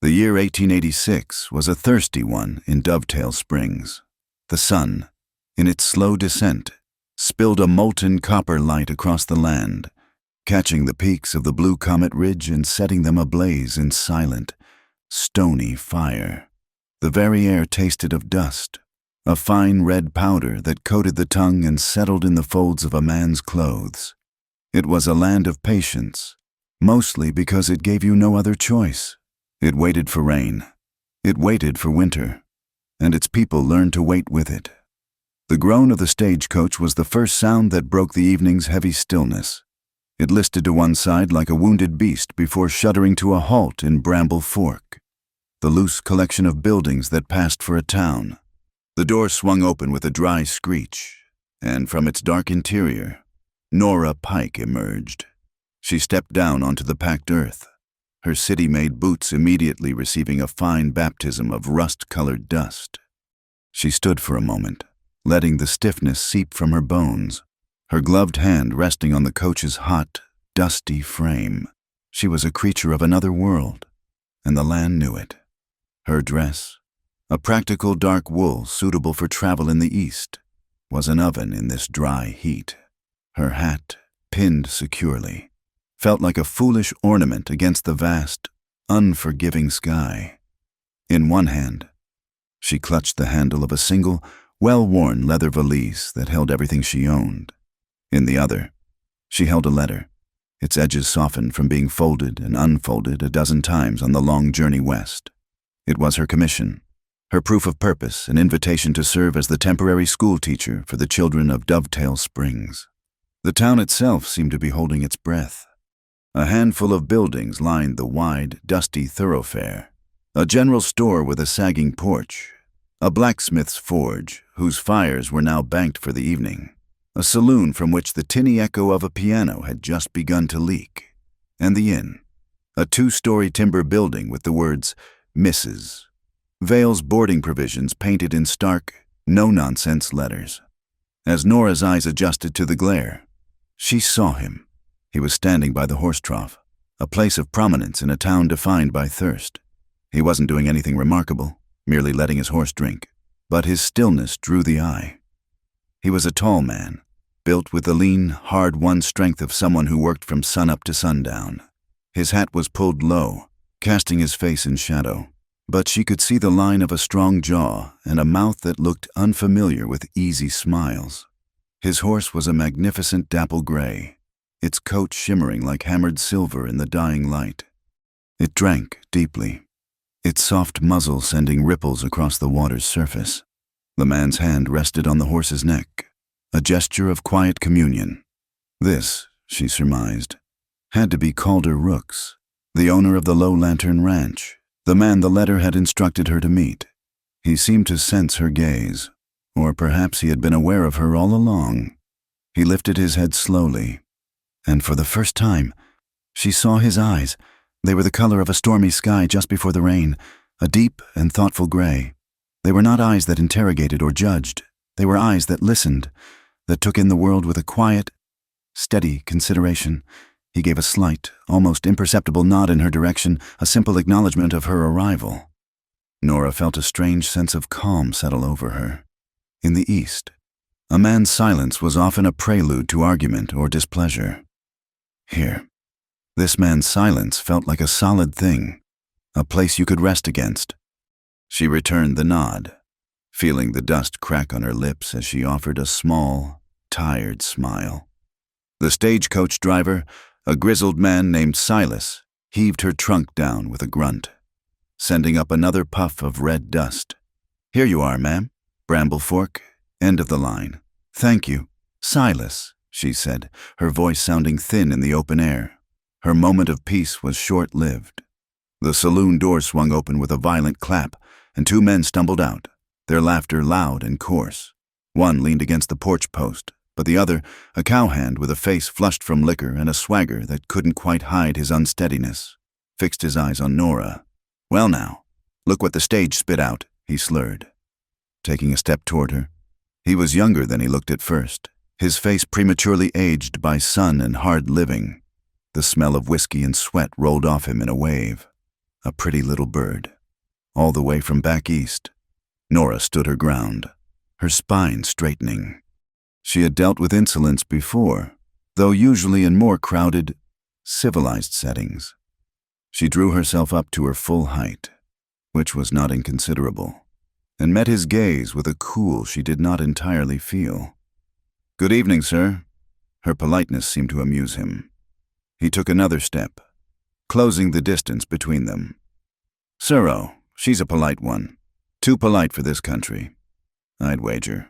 The year 1886 was a thirsty one in Dovetail Springs. The sun, in its slow descent, spilled a molten copper light across the land, catching the peaks of the Blue Comet Ridge and setting them ablaze in silent, stony fire. The very air tasted of dust, a fine red powder that coated the tongue and settled in the folds of a man's clothes. It was a land of patience, mostly because it gave you no other choice. It waited for rain. It waited for winter, and its people learned to wait with it. The groan of the stagecoach was the first sound that broke the evening's heavy stillness. It listed to one side like a wounded beast before shuddering to a halt in Bramble Fork, the loose collection of buildings that passed for a town. The door swung open with a dry screech, and from its dark interior, Nora Pike emerged. She stepped down onto the packed earth, her city-made boots immediately receiving a fine baptism of rust-colored dust. She stood for a moment, letting the stiffness seep from her bones, her gloved hand resting on the coach's hot, dusty frame. She was a creature of another world, and the land knew it. Her dress, a practical dark wool suitable for travel in the East, was an oven in this dry heat. Her hat, pinned securely, felt like a foolish ornament against the vast, unforgiving sky. In one hand, she clutched the handle of a single, well-worn leather valise that held everything she owned. In the other, she held a letter, its edges softened from being folded and unfolded a dozen times on the long journey west. It was her commission, her proof of purpose, an invitation to serve as the temporary school teacher for the children of Dovetail Springs. The town itself seemed to be holding its breath. A handful of buildings lined the wide, dusty thoroughfare. A general store with a sagging porch, a blacksmith's forge whose fires were now banked for the evening, a saloon from which the tinny echo of a piano had just begun to leak, and the inn, a two-story timber building with the words Mrs. Vale's boarding provisions painted in stark, no-nonsense letters. As Nora's eyes adjusted to the glare, she saw him. He was standing by the horse trough, a place of prominence in a town defined by thirst. He wasn't doing anything remarkable, merely letting his horse drink, but his stillness drew the eye. He was a tall man, built with the lean, hard-won strength of someone who worked from sunup to sundown. His hat was pulled low, casting his face in shadow, but she could see the line of a strong jaw and a mouth that looked unfamiliar with easy smiles. His horse was a magnificent dapple gray, its coat shimmering like hammered silver in the dying light. It drank deeply, its soft muzzle sending ripples across the water's surface. The man's hand rested on the horse's neck, a gesture of quiet communion. This, she surmised, had to be Calder Rooks, the owner of the Low Lantern Ranch, the man the letter had instructed her to meet. He seemed to sense her gaze, or perhaps he had been aware of her all along. He lifted his head slowly, and for the first time, she saw his eyes. They were the color of a stormy sky just before the rain, a deep and thoughtful gray. They were not eyes that interrogated or judged. They were eyes that listened, that took in the world with a quiet, steady consideration. He gave a slight, almost imperceptible nod in her direction, a simple acknowledgement of her arrival. Nora felt a strange sense of calm settle over her. In the East, a man's silence was often a prelude to argument or displeasure. Here, this man's silence felt like a solid thing, a place you could rest against. She returned the nod, feeling the dust crack on her lips as she offered a small, tired smile. The stagecoach driver, a grizzled man named Silas, heaved her trunk down with a grunt, sending up another puff of red dust. "Here you are, ma'am. Bramble Fork, end of the line." "Thank you, Silas," she said, her voice sounding thin in the open air. Her moment of peace was short-lived. The saloon door swung open with a violent clap, and two men stumbled out, their laughter loud and coarse. One leaned against the porch post, but the other, a cowhand with a face flushed from liquor and a swagger that couldn't quite hide his unsteadiness, fixed his eyes on Nora. "Well now, look what the stage spit out," he slurred, taking a step toward her. He was younger than he looked at first, his face prematurely aged by sun and hard living. The smell of whiskey and sweat rolled off him in a wave. a pretty little bird. All the way from back east, Nora stood her ground, her spine straightening. She had dealt with insolence before, though usually in more crowded, civilized settings. She drew herself up to her full height, which was not inconsiderable, and met his gaze with a cool she did not entirely feel. "Good evening, sir." Her politeness seemed to amuse him. He took another step, closing the distance between them. "Sirro, she's a polite one. Too polite for this country, I'd wager.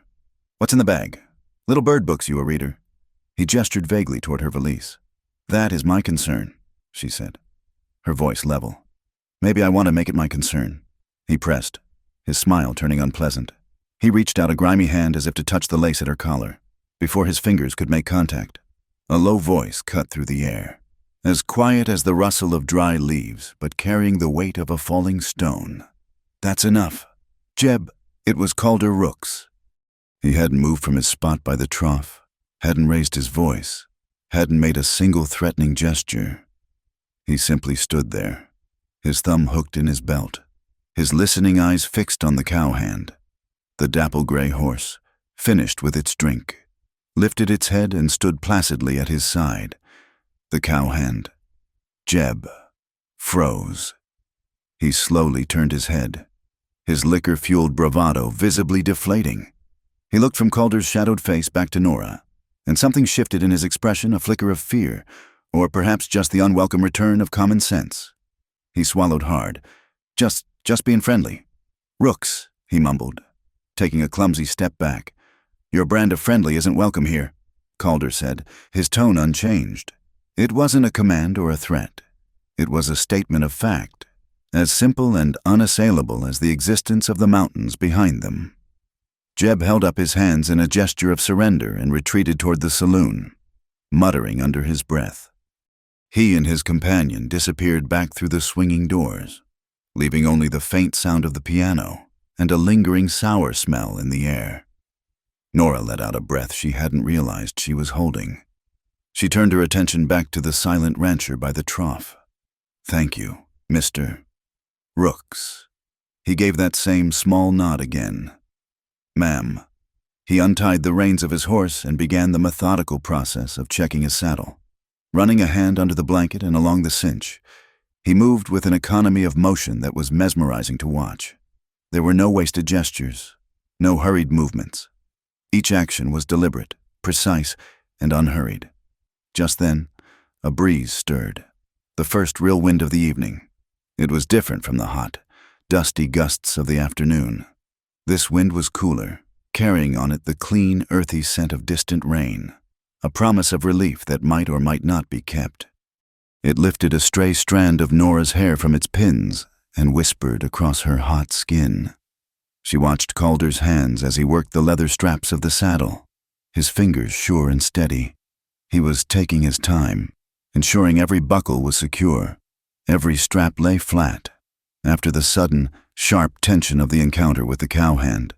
What's in the bag? Little bird books, you a reader?" He gestured vaguely toward her valise. "That is my concern," she said, her voice level. "Maybe I want to make it my concern." He pressed, his smile turning unpleasant. He reached out a grimy hand as if to touch the lace at her collar, before his fingers could make contact. A low voice cut through the air, as quiet as the rustle of dry leaves, but carrying the weight of a falling stone. "That's enough. Jeb," it was Calder Rooks. He hadn't moved from his spot by the trough, hadn't raised his voice, hadn't made a single threatening gesture. He simply stood there, his thumb hooked in his belt, his listening eyes fixed on the cowhand. The dapple-gray horse, finished with its drink, lifted its head and stood placidly at his side. The cowhand, Jeb, froze. He slowly turned his head, his liquor-fueled bravado visibly deflating. He looked from Calder's shadowed face back to Nora, and something shifted in his expression, a flicker of fear, or perhaps just the unwelcome return of common sense. He swallowed hard. Just being friendly." "Rooks," he mumbled, taking a clumsy step back. "Your brand of friendly isn't welcome here," Calder said, his tone unchanged. It wasn't a command or a threat. It was a statement of fact, as simple and unassailable as the existence of the mountains behind them. Jeb held up his hands in a gesture of surrender and retreated toward the saloon, muttering under his breath. He and his companion disappeared back through the swinging doors, leaving only the faint sound of the piano and a lingering sour smell in the air. Nora let out a breath she hadn't realized she was holding. She turned her attention back to the silent rancher by the trough. "Thank you, Mr. Rooks." He gave that same small nod again. "Ma'am." He untied the reins of his horse and began the methodical process of checking his saddle. Running a hand under the blanket and along the cinch, he moved with an economy of motion that was mesmerizing to watch. There were no wasted gestures, no hurried movements. Each action was deliberate, precise, and unhurried. Just then, a breeze stirred, the first real wind of the evening. It was different from the hot, dusty gusts of the afternoon. This wind was cooler, carrying on it the clean, earthy scent of distant rain, a promise of relief that might or might not be kept. It lifted a stray strand of Nora's hair from its pins and whispered across her hot skin. She watched Calder's hands as he worked the leather straps of the saddle, his fingers sure and steady. He was taking his time, ensuring every buckle was secure, every strap lay flat. After the sudden, sharp tension of the encounter with the cowhand,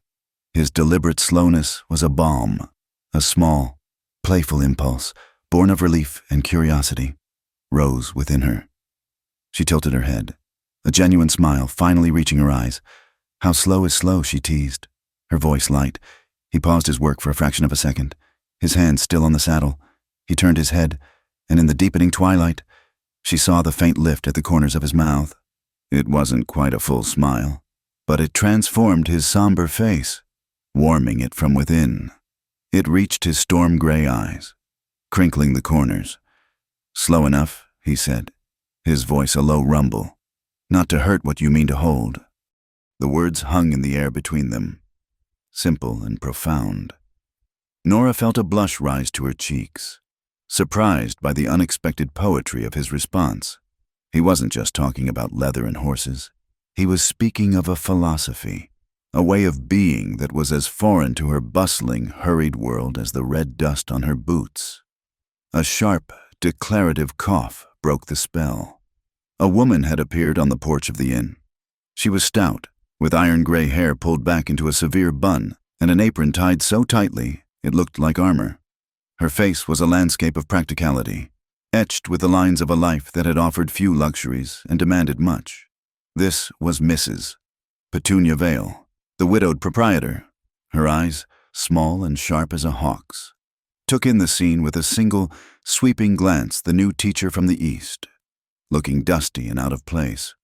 his deliberate slowness was a balm, a small, playful impulse, born of relief and curiosity, rose within her. She tilted her head, a genuine smile finally reaching her eyes. "How slow is slow," she teased, her voice light. He paused his work for a fraction of a second, his hands still on the saddle. He turned his head, and in the deepening twilight, she saw the faint lift at the corners of his mouth. It wasn't quite a full smile, but it transformed his somber face, warming it from within. It reached his storm-gray eyes, crinkling the corners. "Slow enough," he said, his voice a low rumble. "Not to hurt what you mean to hold." The words hung in the air between them, simple and profound. Nora felt a blush rise to her cheeks, surprised by the unexpected poetry of his response. He wasn't just talking about leather and horses. He was speaking of a philosophy, a way of being that was as foreign to her bustling, hurried world as the red dust on her boots. A sharp, declarative cough broke the spell. A woman had appeared on the porch of the inn. She was stout, with iron-gray hair pulled back into a severe bun and an apron tied so tightly it looked like armor. Her face was a landscape of practicality, etched with the lines of a life that had offered few luxuries and demanded much. This was Mrs. Petunia Vale, the widowed proprietor. Her eyes, small and sharp as a hawk's, took in the scene with a single, sweeping glance the new teacher from the east, looking dusty and out of place.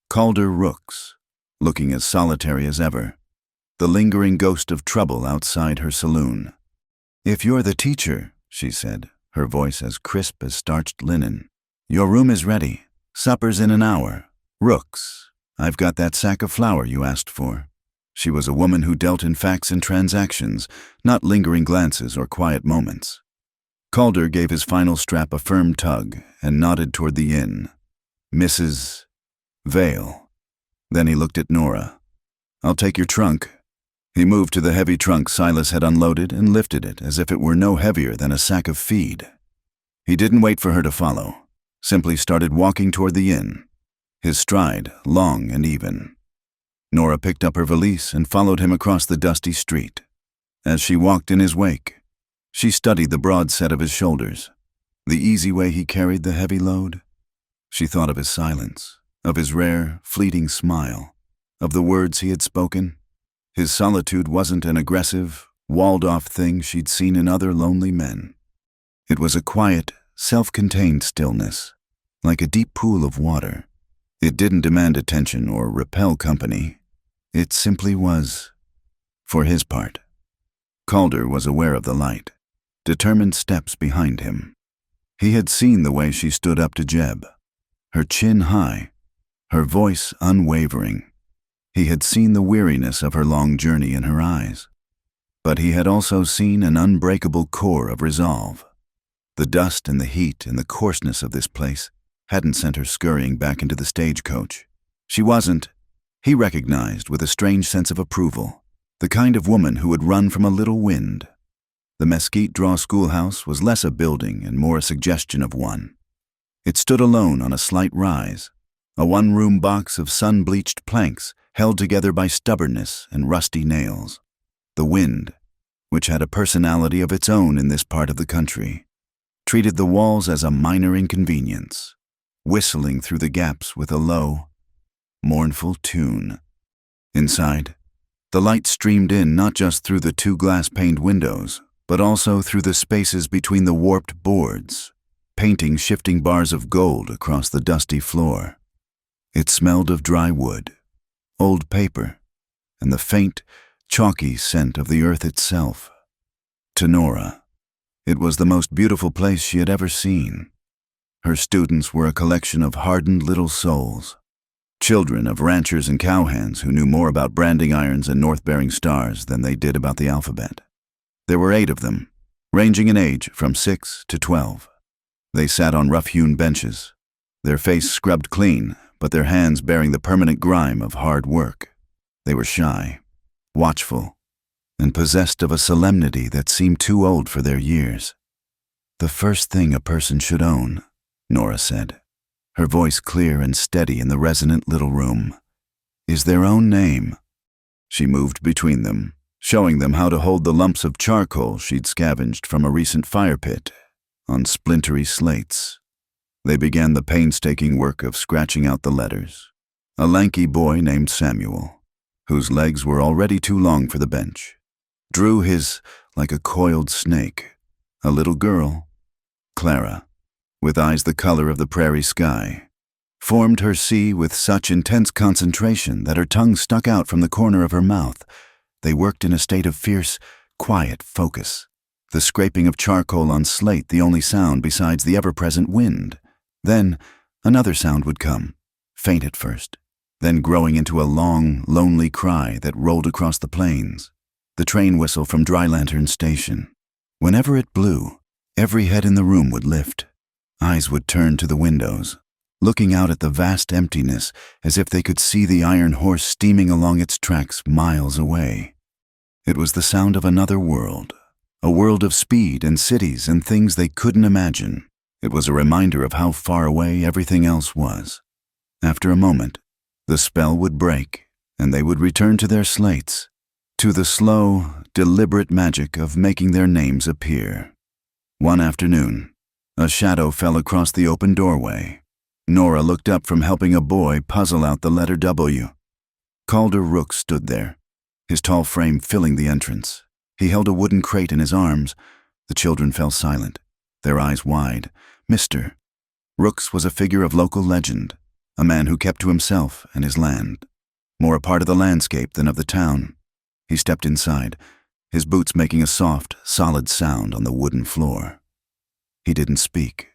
Calder Rooks, looking as solitary as ever, the lingering ghost of trouble outside her saloon. "If you're the teacher," she said, her voice as crisp as starched linen, "your room is ready. Supper's in an hour. Rooks, I've got that sack of flour you asked for." She was a woman who dealt in facts and transactions, not lingering glances or quiet moments. Calder gave his final strap a firm tug and nodded toward the inn. "Mrs. Vale." Then he looked at Nora. "I'll take your trunk." He moved to the heavy trunk Silas had unloaded and lifted it as if it were no heavier than a sack of feed. He didn't wait for her to follow, simply started walking toward the inn, his stride long and even. Nora picked up her valise and followed him across the dusty street. As she walked in his wake, she studied the broad set of his shoulders, the easy way he carried the heavy load. She thought of his silence, of his rare, fleeting smile, of the words he had spoken. His solitude wasn't an aggressive, walled-off thing she'd seen in other lonely men. It was a quiet, self-contained stillness, like a deep pool of water. It didn't demand attention or repel company. It simply was, for his part. Calder was aware of the light, determined steps behind him. He had seen the way she stood up to Jeb, her chin high, her voice unwavering. He had seen the weariness of her long journey in her eyes. But he had also seen an unbreakable core of resolve. The dust and the heat and the coarseness of this place hadn't sent her scurrying back into the stagecoach. She wasn't, he recognized with a strange sense of approval, the kind of woman who would run from a little wind. The Mesquite Draw schoolhouse was less a building and more a suggestion of one. It stood alone on a slight rise, a one-room box of sun-bleached planks held together by stubbornness and rusty nails. The wind, which had a personality of its own in this part of the country, treated the walls as a minor inconvenience, whistling through the gaps with a low, mournful tune. Inside, the light streamed in not just through the two glass-paned windows, but also through the spaces between the warped boards, painting shifting bars of gold across the dusty floor. It smelled of dry wood, old paper, and the faint, chalky scent of the earth itself. To Nora, it was the most beautiful place she had ever seen. Her students were a collection of hardened little souls, children of ranchers and cowhands who knew more about branding irons and north-bearing stars than they did about the alphabet. There were 8 of them, ranging in age from 6 to 12. They sat on rough-hewn benches, their face scrubbed clean, but their hands bearing the permanent grime of hard work. They were shy, watchful, and possessed of a solemnity that seemed too old for their years. "The first thing a person should own," Nora said, her voice clear and steady in the resonant little room, "is their own name." She moved between them, showing them how to hold the lumps of charcoal she'd scavenged from a recent fire pit on splintery slates. They began the painstaking work of scratching out the letters. A lanky boy named Samuel, whose legs were already too long for the bench, drew his like a coiled snake. A little girl, Clara, with eyes the color of the prairie sky, formed her C with such intense concentration that her tongue stuck out from the corner of her mouth. They worked in a state of fierce, quiet focus, the scraping of charcoal on slate the only sound besides the ever-present wind. Then another sound would come, faint at first, then growing into a long, lonely cry that rolled across the plains, the train whistle from Dry Lantern Station. Whenever it blew, every head in the room would lift. Eyes would turn to the windows, looking out at the vast emptiness as if they could see the iron horse steaming along its tracks miles away. It was the sound of another world, a world of speed and cities and things they couldn't imagine. It was a reminder of how far away everything else was. After a moment, the spell would break, and they would return to their slates, to the slow, deliberate magic of making their names appear. One afternoon, a shadow fell across the open doorway. Nora looked up from helping a boy puzzle out the letter W. Calder Rooks stood there, his tall frame filling the entrance. He held a wooden crate in his arms. The children fell silent, their eyes wide. Mr. Rooks was a figure of local legend, a man who kept to himself and his land, more a part of the landscape than of the town. He stepped inside, his boots making a soft, solid sound on the wooden floor. He didn't speak,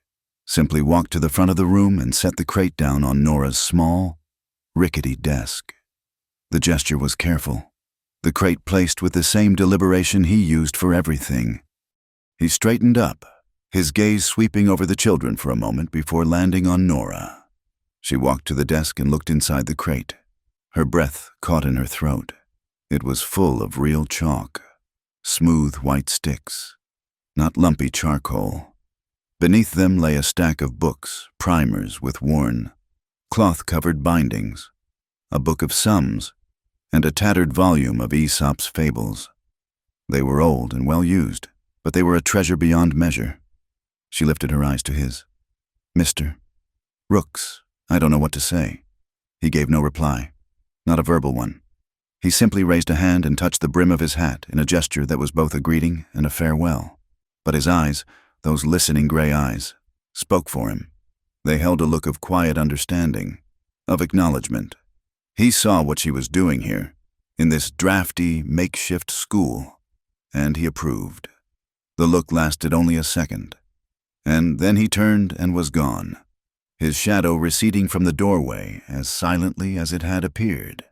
simply walked to the front of the room and set the crate down on Nora's small, rickety desk. The gesture was careful, the crate placed with the same deliberation he used for everything. He straightened up, his gaze sweeping over the children for a moment before landing on Nora. She walked to the desk and looked inside the crate. Her breath caught in her throat. It was full of real chalk, smooth white sticks, not lumpy charcoal. Beneath them lay a stack of books, primers with worn, cloth-covered bindings, a book of sums, and a tattered volume of Aesop's fables. They were old and well used, but they were a treasure beyond measure. She lifted her eyes to his. Mr. Rooks, I don't know what to say. He gave no reply, not a verbal one. He simply raised a hand and touched the brim of his hat in a gesture that was both a greeting and a farewell. But his eyes, those listening gray eyes, spoke for him. They held a look of quiet understanding, of acknowledgement. He saw what she was doing here, in this drafty, makeshift school, and he approved. The look lasted only a second, and then he turned and was gone, his shadow receding from the doorway as silently as it had appeared.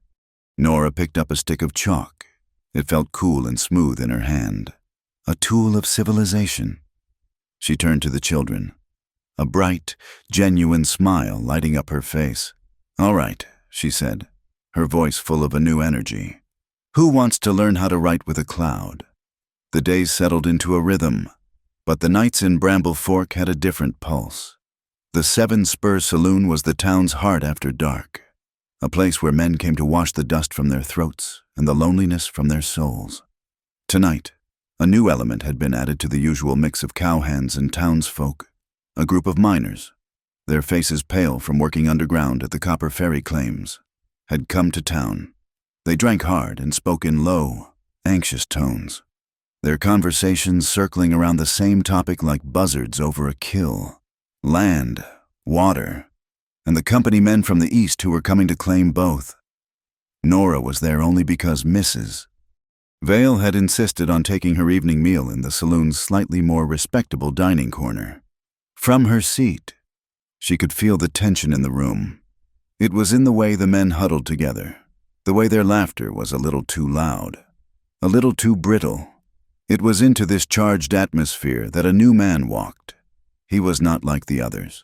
Nora picked up a stick of chalk. It felt cool and smooth in her hand, a tool of civilization. She turned to the children, a bright, genuine smile lighting up her face. All right, she said, her voice full of a new energy. Who wants to learn how to write with a cloud? The days settled into a rhythm, but the nights in Bramble Fork had a different pulse. The Seven Spur Saloon was the town's heart after dark, a place where men came to wash the dust from their throats and the loneliness from their souls. Tonight, a new element had been added to the usual mix of cowhands and townsfolk, a group of miners, their faces pale from working underground at the copper ferry claims, had come to town. They drank hard and spoke in low, anxious tones, their conversations circling around the same topic like buzzards over a kill: land, water, and the company men from the east who were coming to claim both. Nora was there only because Mrs. Vale had insisted on taking her evening meal in the saloon's slightly more respectable dining corner. From her seat, she could feel the tension in the room. It was in the way the men huddled together, the way their laughter was a little too loud, a little too brittle. It was into this charged atmosphere that a new man walked. He was not like the others.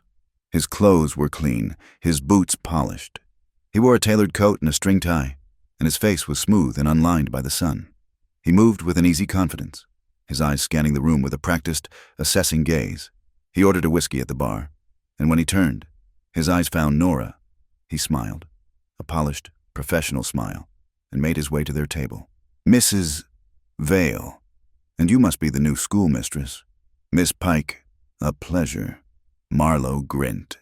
His clothes were clean, his boots polished. He wore a tailored coat and a string tie, and his face was smooth and unlined by the sun. He moved with an easy confidence, his eyes scanning the room with a practiced, assessing gaze. He ordered a whiskey at the bar, and when he turned, his eyes found Nora. He smiled, a polished, professional smile, and made his way to their table. Mrs. Vale, and you must be the new schoolmistress. Miss Pike, a pleasure. Marlowe Grint.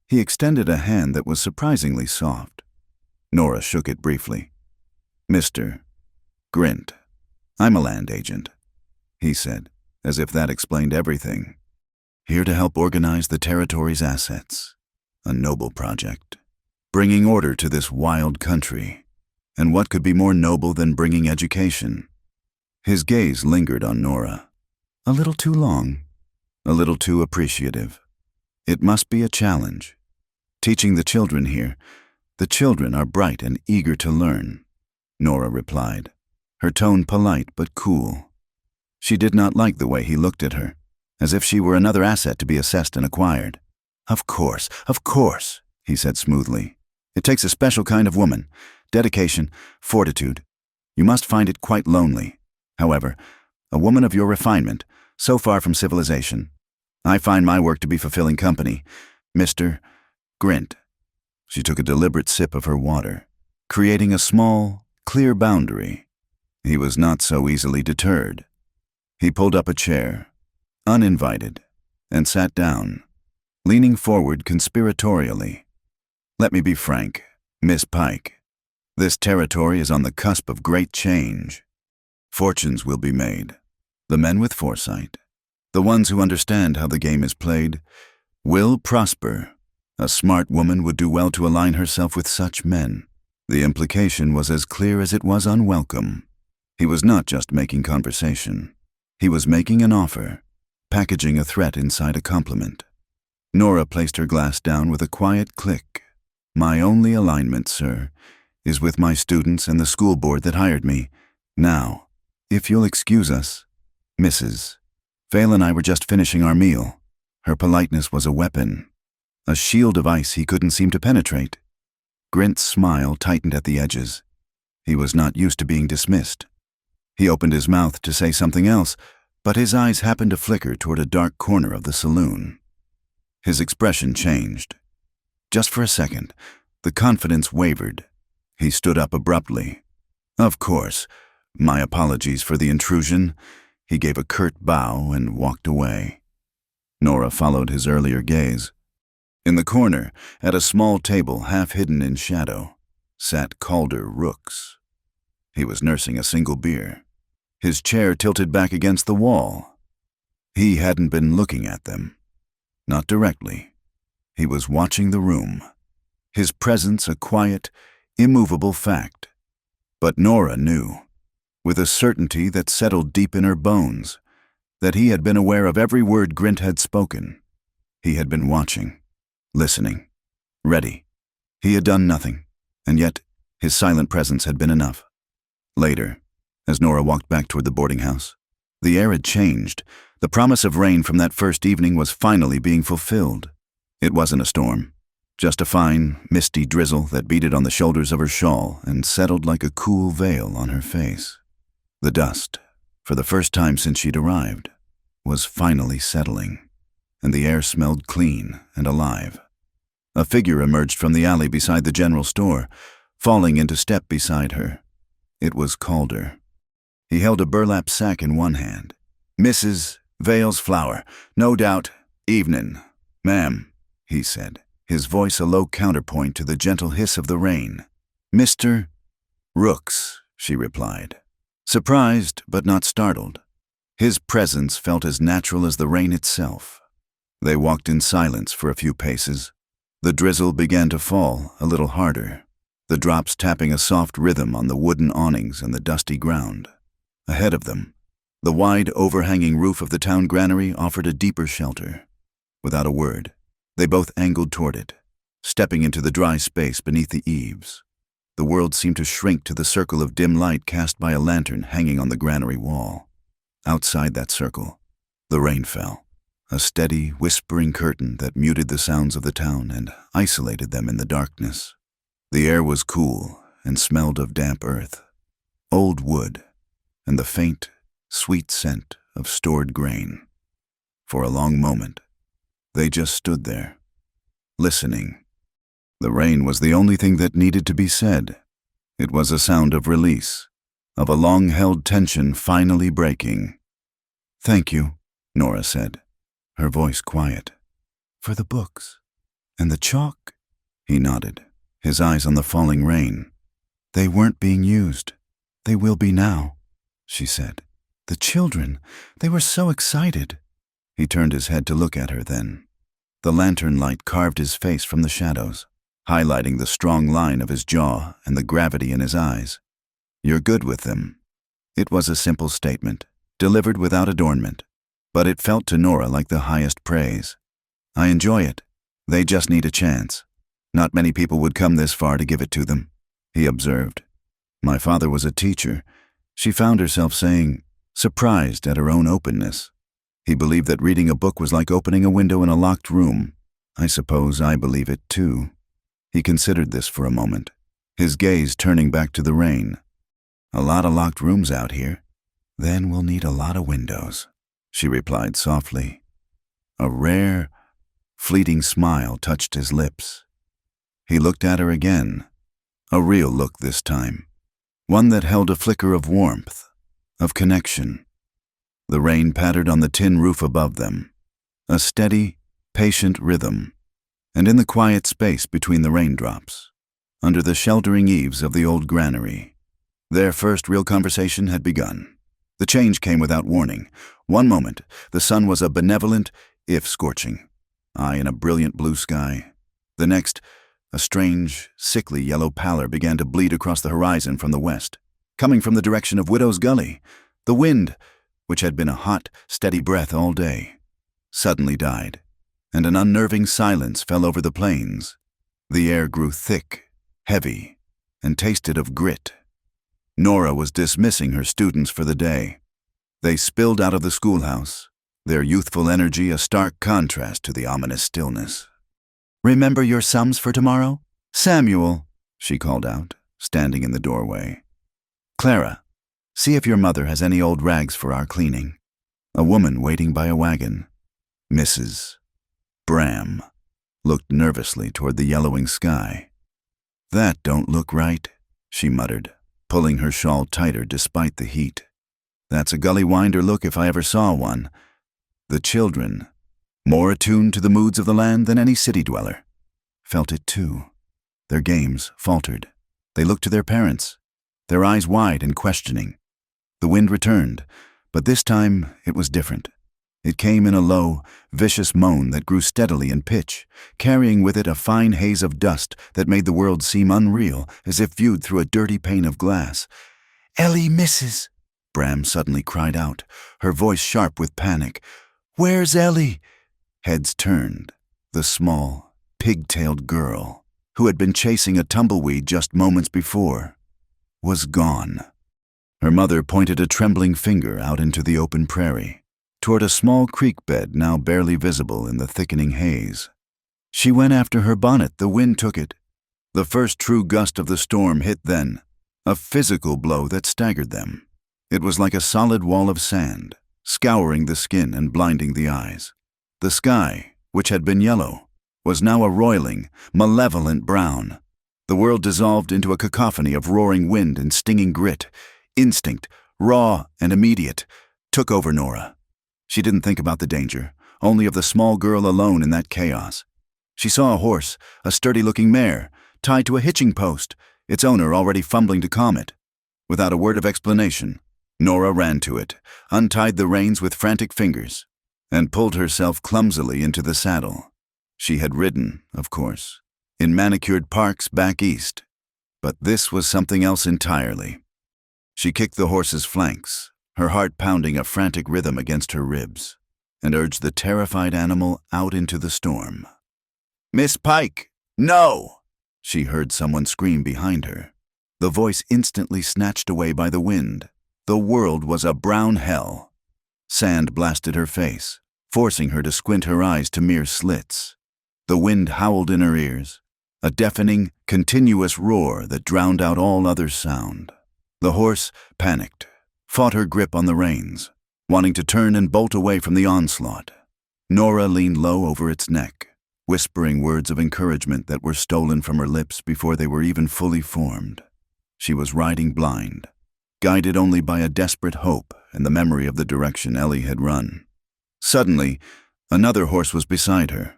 He extended a hand that was surprisingly soft. Nora shook it briefly. Mr. Grint, I'm a land agent, he said, as if that explained everything. Here to help organize the territory's assets. A noble project, bringing order to this wild country. And what could be more noble than bringing education? His gaze lingered on Nora. A little too long, a little too appreciative. It must be a challenge. Teaching the children here, the children are bright and eager to learn, Nora replied, her tone polite but cool. She did not like the way he looked at her, as if she were another asset to be assessed and acquired. Of course, he said smoothly. It takes a special kind of woman, dedication, fortitude. You must find it quite lonely. However, a woman of your refinement, so far from civilization, I find my work to be fulfilling company. Mr. Grint. She took a deliberate sip of her water, creating a small, clear boundary. He was not so easily deterred. He pulled up a chair, uninvited, and sat down. leaning forward conspiratorially. "Let me be frank, Miss Pike. This territory is on the cusp of great change. Fortunes will be made. The men with foresight, the ones who understand how the game is played, will prosper. A smart woman would do well to align herself with such men." The implication was as clear as it was unwelcome. He was not just making conversation. He was making an offer, packaging a threat inside a compliment. Nora placed her glass down with a quiet click. "My only alignment, sir, is with my students and the school board that hired me. Now, if you'll excuse us, Mrs. Vale and I were just finishing our meal." Her politeness was a weapon, a shield of ice he couldn't seem to penetrate. Grint's smile tightened at the edges. He was not used to being dismissed. He opened his mouth to say something else, but his eyes happened to flicker toward a dark corner of the saloon. His expression changed. Just for a second, the confidence wavered. He stood up abruptly. "Of course. My apologies for the intrusion." He gave a curt bow and walked away. Nora followed his earlier gaze. In the corner, at a small table half hidden in shadow, sat Calder Rooks. He was nursing a single beer, his chair tilted back against the wall. He hadn't been looking at them. Not directly. He was watching the room, his presence a quiet, immovable fact. But Nora knew, with a certainty that settled deep in her bones, that he had been aware of every word Grint had spoken. He had been watching, listening, ready. He had done nothing, and yet his silent presence had been enough. Later, as Nora walked back toward the boarding house, the air had changed. The promise of rain from that first evening was finally being fulfilled. It wasn't a storm, just a fine, misty drizzle that beaded on the shoulders of her shawl and settled like a cool veil on her face. The dust, for the first time since she'd arrived, was finally settling, and the air smelled clean and alive. A figure emerged from the alley beside the general store, falling into step beside her. It was Calder. He held a burlap sack in one hand. "Mrs. Vale's flour, no doubt. Evenin', ma'am," he said, his voice a low counterpoint to the gentle hiss of the rain. "Mr. Rooks," she replied, surprised but not startled. His presence felt as natural as the rain itself. They walked in silence for a few paces. The drizzle began to fall a little harder, the drops tapping a soft rhythm on the wooden awnings and the dusty ground. Ahead of them, the wide, overhanging roof of the town granary offered a deeper shelter. Without a word, they both angled toward it, stepping into the dry space beneath the eaves. The world seemed to shrink to the circle of dim light cast by a lantern hanging on the granary wall. Outside that circle, the rain fell, a steady, whispering curtain that muted the sounds of the town and isolated them in the darkness. The air was cool and smelled of damp earth, old wood, and the faint, sweet scent of stored grain. For a long moment, they just stood there, listening. The rain was the only thing that needed to be said. It was a sound of release, of a long-held tension finally breaking. "Thank you," Nora said, her voice quiet. "For the books. And the chalk?" He nodded, his eyes on the falling rain. "They weren't being used. They will be now," she said. "The children, they were so excited." He turned his head to look at her then. The lantern light carved his face from the shadows, highlighting the strong line of his jaw and the gravity in his eyes. "You're good with them." It was a simple statement, delivered without adornment, but it felt to Nora like the highest praise. "I enjoy it. They just need a chance. Not many people would come this far to give it to them," he observed. "My father was a teacher," she found herself saying, surprised at her own openness. "He believed that reading a book was like opening a window in a locked room. I suppose I believe it too." He considered this for a moment, his gaze turning back to the rain. "A lot of locked rooms out here. Then we'll need a lot of windows," she replied softly. A rare, fleeting smile touched his lips. He looked at her again, a real look this time, one that held a flicker of warmth, of connection. The rain pattered on the tin roof above them, a steady, patient rhythm, and in the quiet space between the raindrops, under the sheltering eaves of the old granary, their first real conversation had begun. The change came without warning. One moment, the sun was a benevolent, if scorching, eye in a brilliant blue sky. The next, a strange, sickly yellow pallor began to bleed across the horizon from the west, coming from the direction of Widow's Gully. The wind, which had been a hot, steady breath all day, suddenly died, and an unnerving silence fell over the plains. The air grew thick, heavy, and tasted of grit. Nora was dismissing her students for the day. They spilled out of the schoolhouse, their youthful energy a stark contrast to the ominous stillness. "Remember your sums for tomorrow? Samuel," she called out, standing in the doorway. "Clara, see if your mother has any old rags for our cleaning." A woman waiting by a wagon, Mrs. Bram, looked nervously toward the yellowing sky. "That don't look right," she muttered, pulling her shawl tighter despite the heat. "That's a gully winder look if I ever saw one." The children, more attuned to the moods of the land than any city dweller, felt it too. Their games faltered. They looked to their parents, their eyes wide and questioning. The wind returned, but this time it was different. It came in a low, vicious moan that grew steadily in pitch, carrying with it a fine haze of dust that made the world seem unreal, as if viewed through a dirty pane of glass. "Ellie misses!" Bram suddenly cried out, her voice sharp with panic. "Where's Ellie?" Heads turned. The small, pig-tailed girl, who had been chasing a tumbleweed just moments before, was gone. Her mother pointed a trembling finger out into the open prairie, toward a small creek bed now barely visible in the thickening haze. "She went after her bonnet. The wind took it." The first true gust of the storm hit then, a physical blow that staggered them. It was like a solid wall of sand, scouring the skin and blinding the eyes. The sky, which had been yellow, was now a roiling, malevolent brown. The world dissolved into a cacophony of roaring wind and stinging grit. Instinct, raw and immediate, took over Nora. She didn't think about the danger, only of the small girl alone in that chaos. She saw a horse, a sturdy-looking mare, tied to a hitching post, its owner already fumbling to calm it. Without a word of explanation, Nora ran to it, untied the reins with frantic fingers, and pulled herself clumsily into the saddle. She had ridden, of course, in manicured parks back east, but this was something else entirely. She kicked the horse's flanks, her heart pounding a frantic rhythm against her ribs, and urged the terrified animal out into the storm. "Miss Pike, no!" she heard someone scream behind her. The voice instantly snatched away by the wind. The world was a brown hell. Sand blasted her face, forcing her to squint her eyes to mere slits. The wind howled in her ears, a deafening, continuous roar that drowned out all other sound. The horse, panicked, fought her grip on the reins, wanting to turn and bolt away from the onslaught. Nora leaned low over its neck, whispering words of encouragement that were stolen from her lips before they were even fully formed. She was riding blind, guided only by a desperate hope and the memory of the direction Ellie had run. Suddenly, another horse was beside her,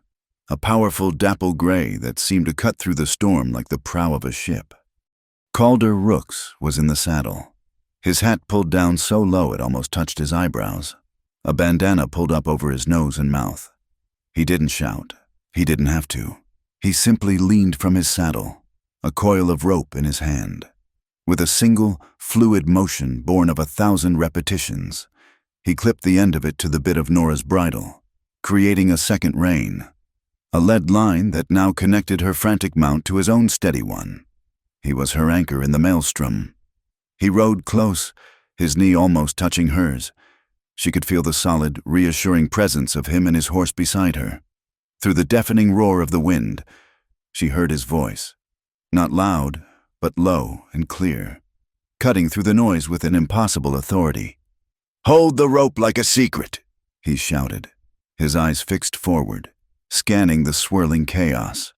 a powerful dapple gray that seemed to cut through the storm like the prow of a ship. Calder Rooks was in the saddle, his hat pulled down so low it almost touched his eyebrows, a bandana pulled up over his nose and mouth. He didn't shout. He didn't have to. He simply leaned from his saddle, a coil of rope in his hand. With a single, fluid motion born of 1,000 repetitions, he clipped the end of it to the bit of Nora's bridle, creating a second rein, a lead line that now connected her frantic mount to his own steady one. He was her anchor in the maelstrom. He rode close, his knee almost touching hers. She could feel the solid, reassuring presence of him and his horse beside her. Through the deafening roar of the wind, she heard his voice, not loud, but low and clear, cutting through the noise with an impossible authority. "Hold the rope like a secret," he shouted, his eyes fixed forward, scanning the swirling chaos.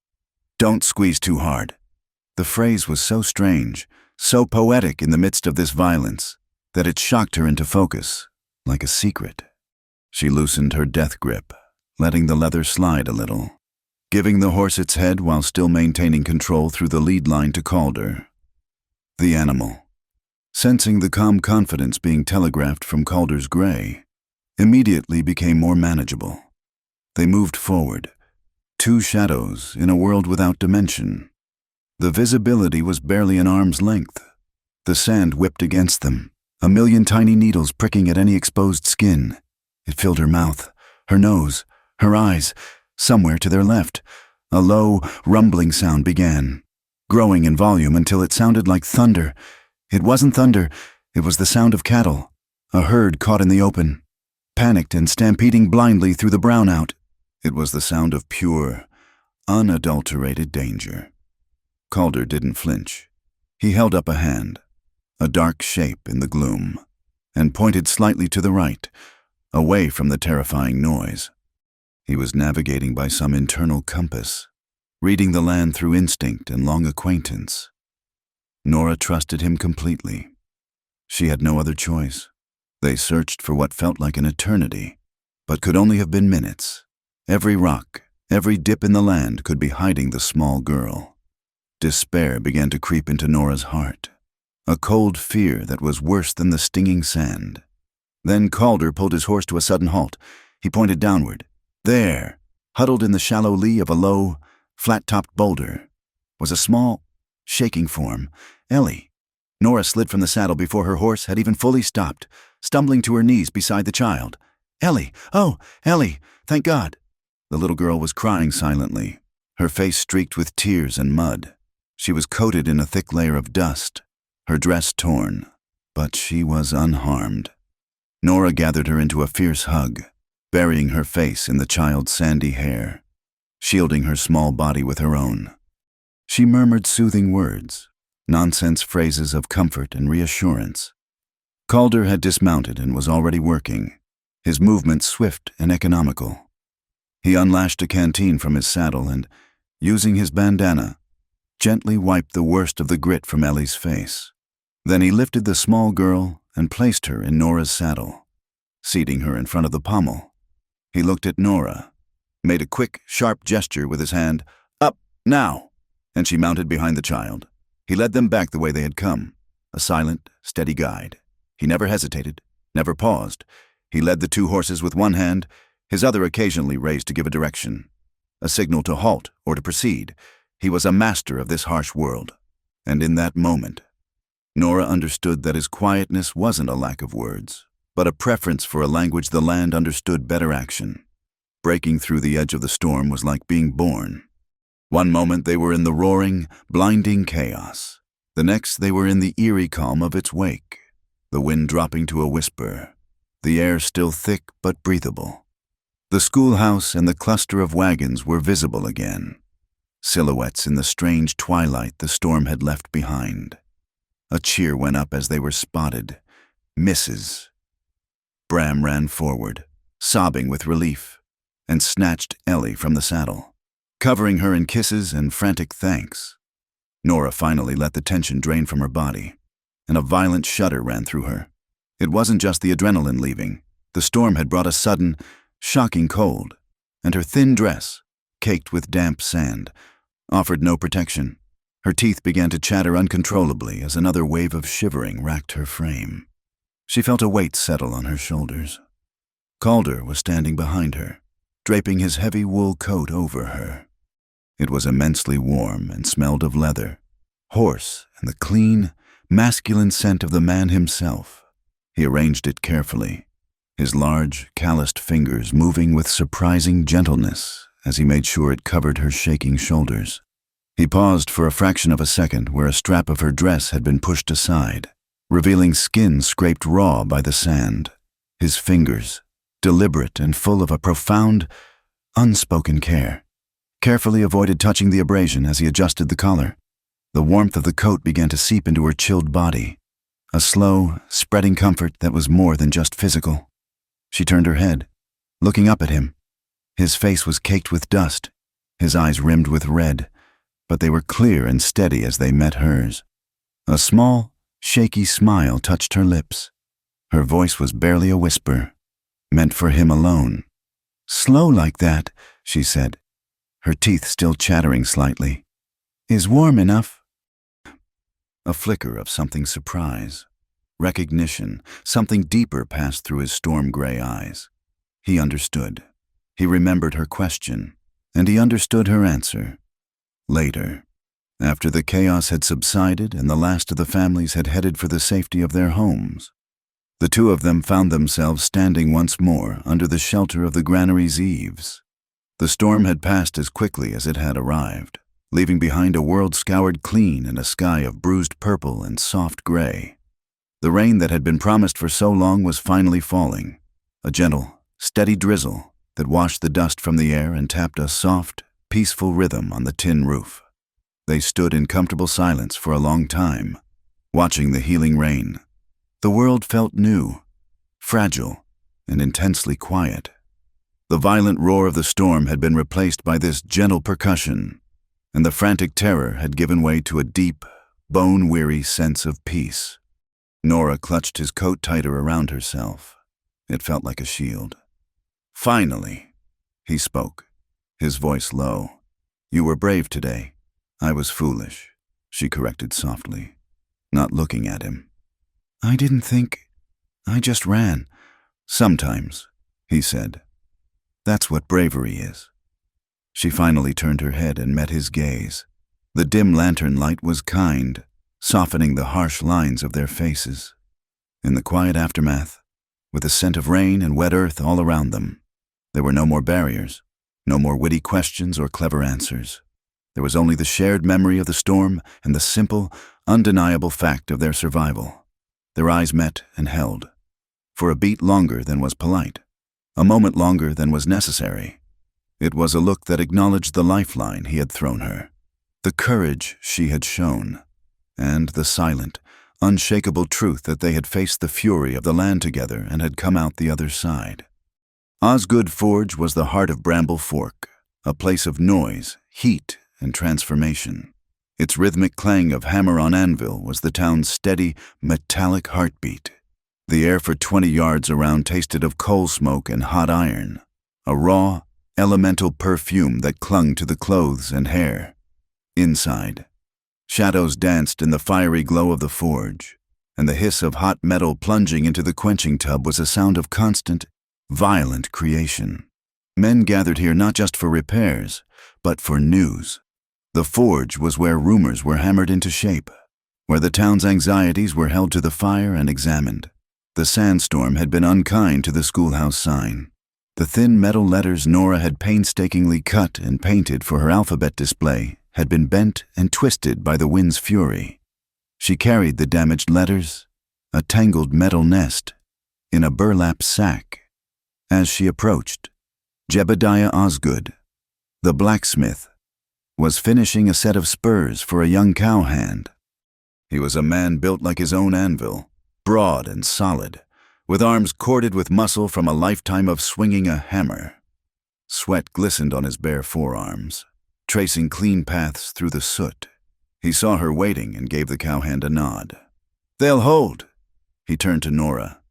"Don't squeeze too hard." The phrase was so strange, so poetic in the midst of this violence, that it shocked her into focus, like a secret. She loosened her death grip, letting the leather slide a little, giving the horse its head while still maintaining control through the lead line to Calder. The animal, sensing the calm confidence being telegraphed from Calder's gray, immediately became more manageable. They moved forward, two shadows in a world without dimension. The visibility was barely an arm's length. The sand whipped against them, a million tiny needles pricking at any exposed skin. It filled her mouth, her nose, her eyes. Somewhere to their left, a low, rumbling sound began, growing in volume until it sounded like thunder. It wasn't thunder, it was the sound of cattle, a herd caught in the open, panicked and stampeding blindly through the brownout. It was the sound of pure, unadulterated danger. Calder didn't flinch. He held up a hand, a dark shape in the gloom, and pointed slightly to the right, away from the terrifying noise. He was navigating by some internal compass, reading the land through instinct and long acquaintance. Nora trusted him completely. She had no other choice. They searched for what felt like an eternity, but could only have been minutes. Every rock, every dip in the land could be hiding the small girl. Despair began to creep into Nora's heart, a cold fear that was worse than the stinging sand. Then Calder pulled his horse to a sudden halt. He pointed downward. There, huddled in the shallow lee of a low, flat-topped boulder, was a small, shaking form, Ellie. Nora slid from the saddle before her horse had even fully stopped, stumbling to her knees beside the child. "Ellie! Oh, Ellie! Thank God!" The little girl was crying silently, her face streaked with tears and mud. She was coated in a thick layer of dust, her dress torn, but she was unharmed. Nora gathered her into a fierce hug, burying her face in the child's sandy hair, shielding her small body with her own. She murmured soothing words, nonsense phrases of comfort and reassurance. Calder had dismounted and was already working, his movements swift and economical. He unlashed a canteen from his saddle and, using his bandana, gently wiped the worst of the grit from Ellie's face. Then he lifted the small girl and placed her in Nora's saddle, seating her in front of the pommel. He looked at Nora, made a quick, sharp gesture with his hand, "Up, now!" and she mounted behind the child. He led them back the way they had come, a silent, steady guide. He never hesitated, never paused. He led the two horses with one hand, his other occasionally raised to give a direction, a signal to halt or to proceed. He was a master of this harsh world, and in that moment, Nora understood that his quietness wasn't a lack of words, but a preference for a language the land understood better action. Breaking through the edge of the storm was like being born. One moment they were in the roaring, blinding chaos. The next they were in the eerie calm of its wake, the wind dropping to a whisper, the air still thick but breathable. The schoolhouse and the cluster of wagons were visible again, silhouettes in the strange twilight the storm had left behind. A cheer went up as they were spotted. Misses. Bram ran forward, sobbing with relief, and snatched Ellie from the saddle, covering her in kisses and frantic thanks. Nora finally let the tension drain from her body, and a violent shudder ran through her. It wasn't just the adrenaline leaving. The storm had brought a sudden, shocking cold, and her thin dress, caked with damp sand, offered no protection. Her teeth began to chatter uncontrollably as another wave of shivering racked her frame. She felt a weight settle on her shoulders. Calder was standing behind her, draping his heavy wool coat over her. It was immensely warm and smelled of leather, horse, and the clean, masculine scent of the man himself. He arranged it carefully, his large, calloused fingers moving with surprising gentleness as he made sure it covered her shaking shoulders. He paused for a fraction of a second where a strap of her dress had been pushed aside, revealing skin scraped raw by the sand. His fingers, deliberate and full of a profound, unspoken care, carefully avoided touching the abrasion as he adjusted the collar. The warmth of the coat began to seep into her chilled body, a slow, spreading comfort that was more than just physical. She turned her head, looking up at him. His face was caked with dust, his eyes rimmed with red, but they were clear and steady as they met hers. A small, shaky smile touched her lips. Her voice was barely a whisper, meant for him alone. Slow like that, she said, her teeth still chattering slightly. Is warm enough? A flicker of something surprise, recognition, something deeper passed through his storm-gray eyes. He understood. He remembered her question, and he understood her answer. Later, after the chaos had subsided and the last of the families had headed for the safety of their homes, the two of them found themselves standing once more under the shelter of the granary's eaves. The storm had passed as quickly as it had arrived, leaving behind a world scoured clean in a sky of bruised purple and soft gray. The rain that had been promised for so long was finally falling, a gentle, steady drizzle that washed the dust from the air and tapped a soft, peaceful rhythm on the tin roof. They stood in comfortable silence for a long time, watching the healing rain. The world felt new, fragile, and intensely quiet. The violent roar of the storm had been replaced by this gentle percussion, and the frantic terror had given way to a deep, bone-weary sense of peace. Nora clutched his coat tighter around herself. It felt like a shield. Finally, he spoke, his voice low. You were brave today. I was foolish, she corrected softly, not looking at him. I didn't think. I just ran. Sometimes, he said. That's what bravery is. She finally turned her head and met his gaze. The dim lantern light was kind, softening the harsh lines of their faces. In the quiet aftermath, with the scent of rain and wet earth all around them, there were no more barriers, no more witty questions or clever answers. There was only the shared memory of the storm and the simple, undeniable fact of their survival. Their eyes met and held, for a beat longer than was polite, a moment longer than was necessary. It was a look that acknowledged the lifeline he had thrown her, the courage she had shown, and the silent, unshakable truth that they had faced the fury of the land together and had come out the other side. Osgood Forge was the heart of Bramble Fork, a place of noise, heat, and transformation. Its rhythmic clang of hammer on anvil was the town's steady, metallic heartbeat. The air for 20 yards around tasted of coal smoke and hot iron, a raw, elemental perfume that clung to the clothes and hair. Inside, shadows danced in the fiery glow of the forge, and the hiss of hot metal plunging into the quenching tub was a sound of constant, violent creation. Men gathered here not just for repairs, but for news. The forge was where rumors were hammered into shape, where the town's anxieties were held to the fire and examined. The sandstorm had been unkind to the schoolhouse sign. The thin metal letters Nora had painstakingly cut and painted for her alphabet display had been bent and twisted by the wind's fury. She carried the damaged letters, a tangled metal nest, in a burlap sack. As she approached, Jebediah Osgood, the blacksmith, was finishing a set of spurs for a young cowhand. He was a man built like his own anvil, broad and solid, with arms corded with muscle from a lifetime of swinging a hammer. Sweat glistened on his bare forearms, tracing clean paths through the soot. He saw her waiting and gave the cowhand a nod. They'll hold. He turned to Nora,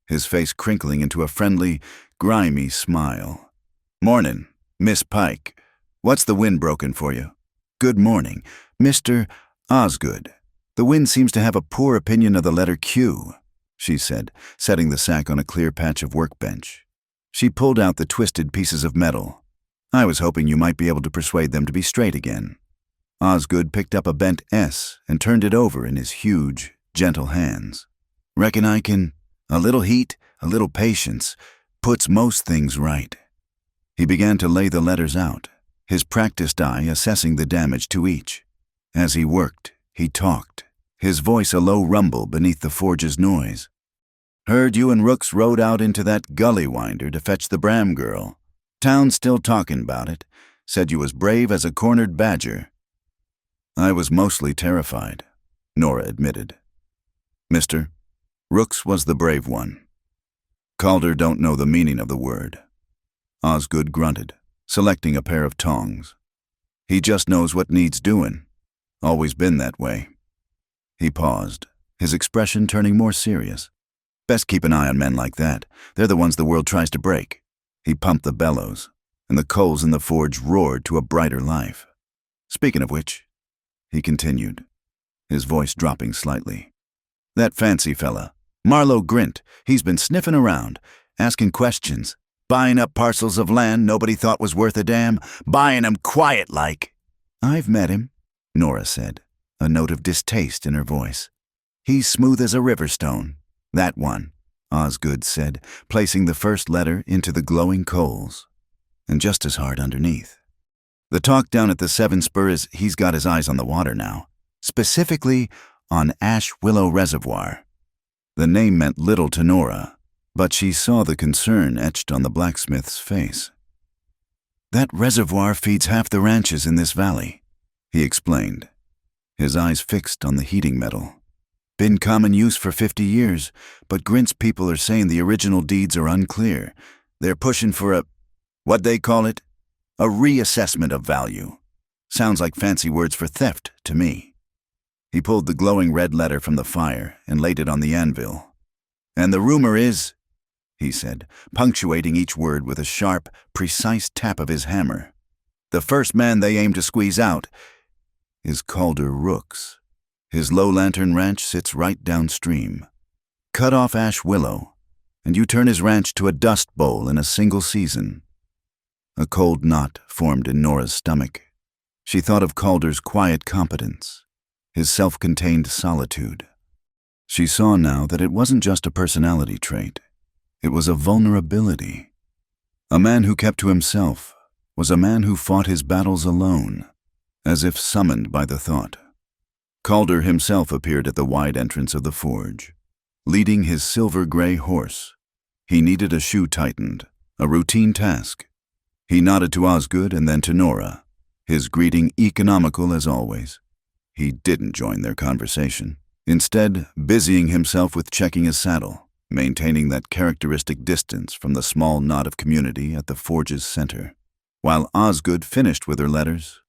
his face crinkling into a friendly, grimy smile. Mornin', Miss Pike. What's the wind broken for you? Good morning, Mr. Osgood. The wind seems to have a poor opinion of the letter Q, she said, setting the sack on a clear patch of workbench. She pulled out the twisted pieces of metal. I was hoping you might be able to persuade them to be straight again. Osgood picked up a bent S and turned it over in his huge, gentle hands. Reckon I can. A little heat, a little patience, puts most things right. He began to lay the letters out, his practiced eye assessing the damage to each. As he worked, he talked, his voice a low rumble beneath the forge's noise. Heard you and Rooks rode out into that gully winder to fetch the Bram girl. Town's still talking about it. Said you was brave as a cornered badger. I was mostly terrified, Nora admitted. Mister, Rooks was the brave one. Calder don't know the meaning of the word. Osgood grunted, selecting a pair of tongs. He just knows what needs doing. Always been that way. He paused, his expression turning more serious. Best keep an eye on men like that. They're the ones the world tries to break. He pumped the bellows, and the coals in the forge roared to a brighter life. "Speaking of which," he continued, his voice dropping slightly, "that fancy fella, Marlowe Grint, he's been sniffing around, asking questions, buying up parcels of land nobody thought was worth a damn, buying 'em quiet like." "I've met him," Nora said, a note of distaste in her voice. "He's smooth as a river stone." "That one," Osgood said, placing the first letter into the glowing coals. "And just as hard underneath. The talk down at the Seven Spur is he's got his eyes on the water now, specifically on Ash Willow Reservoir." The name meant little to Nora, but she saw the concern etched on the blacksmith's face. "That reservoir feeds half the ranches in this valley," he explained, his eyes fixed on the heating metal. "Been common use for 50 years, but Grint's people are saying the original deeds are unclear. They're pushing for what'd they call it? A reassessment of value. Sounds like fancy words for theft to me." He pulled the glowing red letter from the fire and laid it on the anvil. "And the rumor is," he said, punctuating each word with a sharp, precise tap of his hammer, "the first man they aim to squeeze out is Calder Rooks. His Low Lantern Ranch sits right downstream. Cut off Ash Willow, and you turn his ranch to a dust bowl in a single season." A cold knot formed in Nora's stomach. She thought of Calder's quiet competence, his self-contained solitude. She saw now that it wasn't just a personality trait. It was a vulnerability. A man who kept to himself was a man who fought his battles alone, as if summoned by the thought. Calder himself appeared at the wide entrance of the forge, leading his silver-gray horse. He needed a shoe tightened, a routine task. He nodded to Osgood and then to Nora, his greeting economical as always. He didn't join their conversation, instead busying himself with checking his saddle, maintaining that characteristic distance from the small knot of community at the forge's center. While Osgood finished with her letters,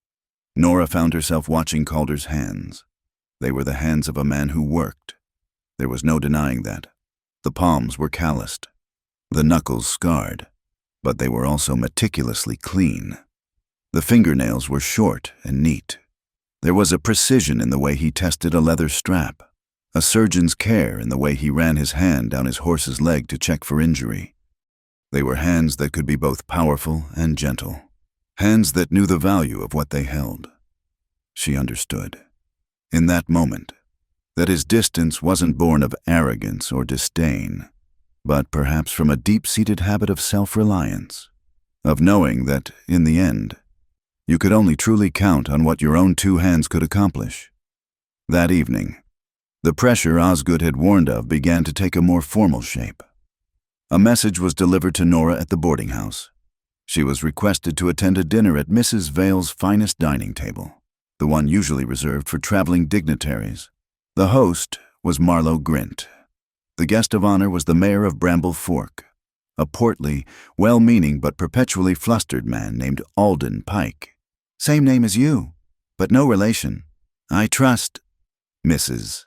Nora found herself watching Calder's hands. They were the hands of a man who worked. There was no denying that. The palms were calloused, the knuckles scarred, but they were also meticulously clean. The fingernails were short and neat. There was a precision in the way he tested a leather strap, a surgeon's care in the way he ran his hand down his horse's leg to check for injury. They were hands that could be both powerful and gentle, hands that knew the value of what they held. She understood, in that moment, that his distance wasn't born of arrogance or disdain, but perhaps from a deep-seated habit of self-reliance, of knowing that, in the end, you could only truly count on what your own two hands could accomplish. That evening, the pressure Osgood had warned of began to take a more formal shape. A message was delivered to Nora at the boarding house. She was requested to attend a dinner at Mrs. Vale's finest dining table, the one usually reserved for traveling dignitaries. The host was Marlowe Grint. The guest of honor was the mayor of Bramble Fork, a portly, well-meaning but perpetually flustered man named Alden Pike. "Same name as you, but no relation. I trust—" Mrs.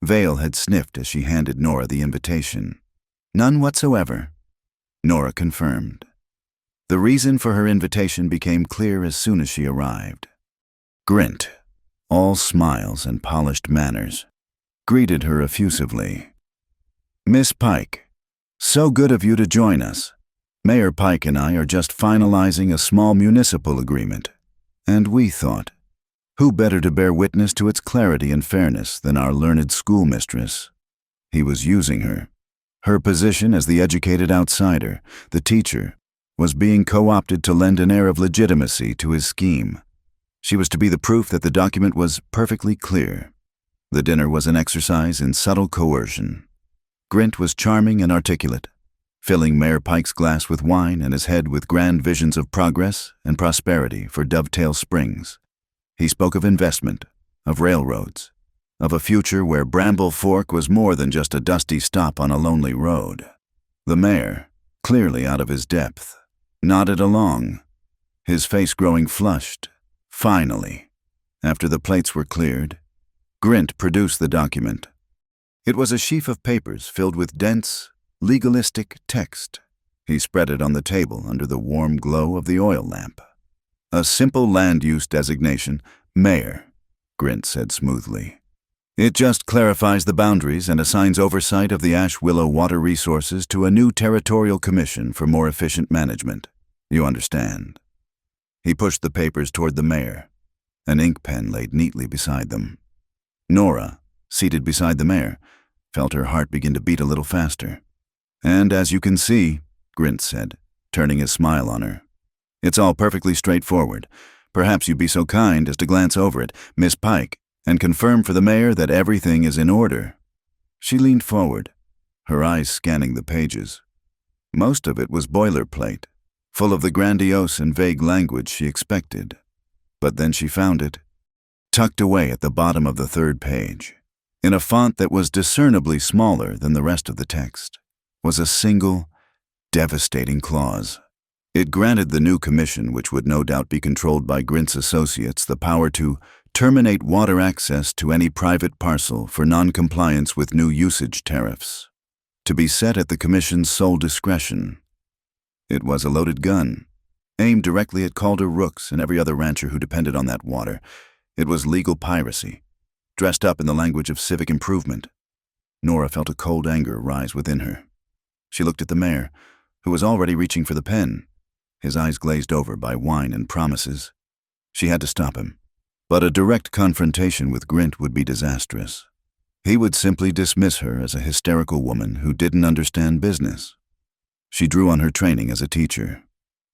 Vale had sniffed as she handed Nora the invitation. "None whatsoever," Nora confirmed. The reason for her invitation became clear as soon as she arrived. Grint, all smiles and polished manners, greeted her effusively. "Miss Pike, so good of you to join us. Mayor Pike and I are just finalizing a small municipal agreement, and we thought, who better to bear witness to its clarity and fairness than our learned schoolmistress?" He was using her. Her position as the educated outsider, the teacher, was being co-opted to lend an air of legitimacy to his scheme. She was to be the proof that the document was perfectly clear. The dinner was an exercise in subtle coercion. Grint was charming and articulate, filling Mayor Pike's glass with wine and his head with grand visions of progress and prosperity for Dovetail Springs. He spoke of investment, of railroads, of a future where Bramble Fork was more than just a dusty stop on a lonely road. The mayor, clearly out of his depth, nodded along, his face growing flushed. Finally, after the plates were cleared, Grint produced the document. It was a sheaf of papers filled with dense, legalistic text. He spread it on the table under the warm glow of the oil lamp. "A simple land use designation, mayor," Grint said smoothly. "It just clarifies the boundaries and assigns oversight of the Ash Willow water resources to a new territorial commission for more efficient management. You understand?" He pushed the papers toward the mayor. An ink pen laid neatly beside them. Nora, seated beside the mayor, felt her heart begin to beat a little faster. "And as you can see," Grint said, turning his smile on her, "it's all perfectly straightforward. Perhaps you'd be so kind as to glance over it, Miss Pike, and confirm for the mayor that everything is in order." She leaned forward, her eyes scanning the pages. Most of it was boilerplate, full of the grandiose and vague language she expected. But then she found it, tucked away at the bottom of the third page. In a font that was discernibly smaller than the rest of the text, was a single, devastating clause. It granted the new commission, which would no doubt be controlled by Grint's associates, the power to terminate water access to any private parcel for non-compliance with new usage tariffs, to be set at the commission's sole discretion. It was a loaded gun, aimed directly at Calder Rooks and every other rancher who depended on that water. It was legal piracy, dressed up in the language of civic improvement. Nora felt a cold anger rise within her. She looked at the mayor, who was already reaching for the pen, his eyes glazed over by wine and promises. She had to stop him. But a direct confrontation with Grint would be disastrous. He would simply dismiss her as a hysterical woman who didn't understand business. She drew on her training as a teacher,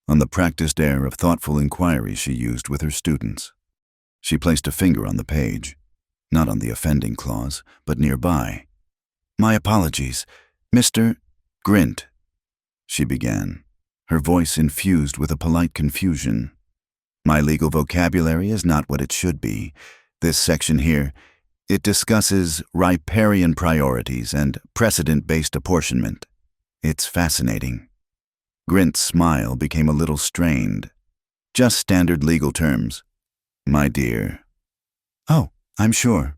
on the practiced air of thoughtful inquiry she used with her students. She placed a finger on the page, not on the offending clause, but nearby. "My apologies, Mr. Grint," she began, her voice infused with a polite confusion. "My legal vocabulary is not what it should be. This section here, it discusses riparian priorities and precedent-based apportionment. It's fascinating." Grint's smile became a little strained. "Just standard legal terms, my dear." "Oh, I'm sure."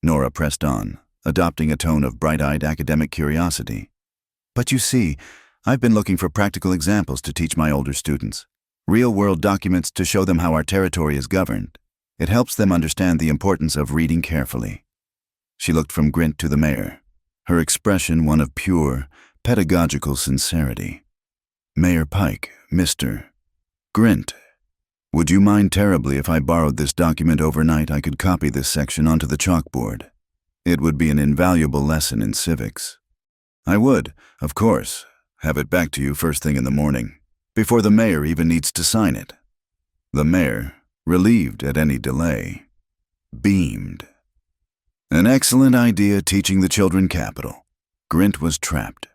Nora pressed on, adopting a tone of bright-eyed academic curiosity. "But you see, I've been looking for practical examples to teach my older students. Real-world documents to show them how our territory is governed. It helps them understand the importance of reading carefully." She looked from Grint to the mayor, her expression one of pure, pedagogical sincerity. "Mayor Pike, Mr. Grint, would you mind terribly if I borrowed this document overnight? I could copy this section onto the chalkboard. It would be an invaluable lesson in civics." "I would, of course, have it back to you first thing in the morning, before the mayor even needs to sign it." The mayor, relieved at any delay, beamed. "An excellent idea, teaching the children capital." Grint was trapped.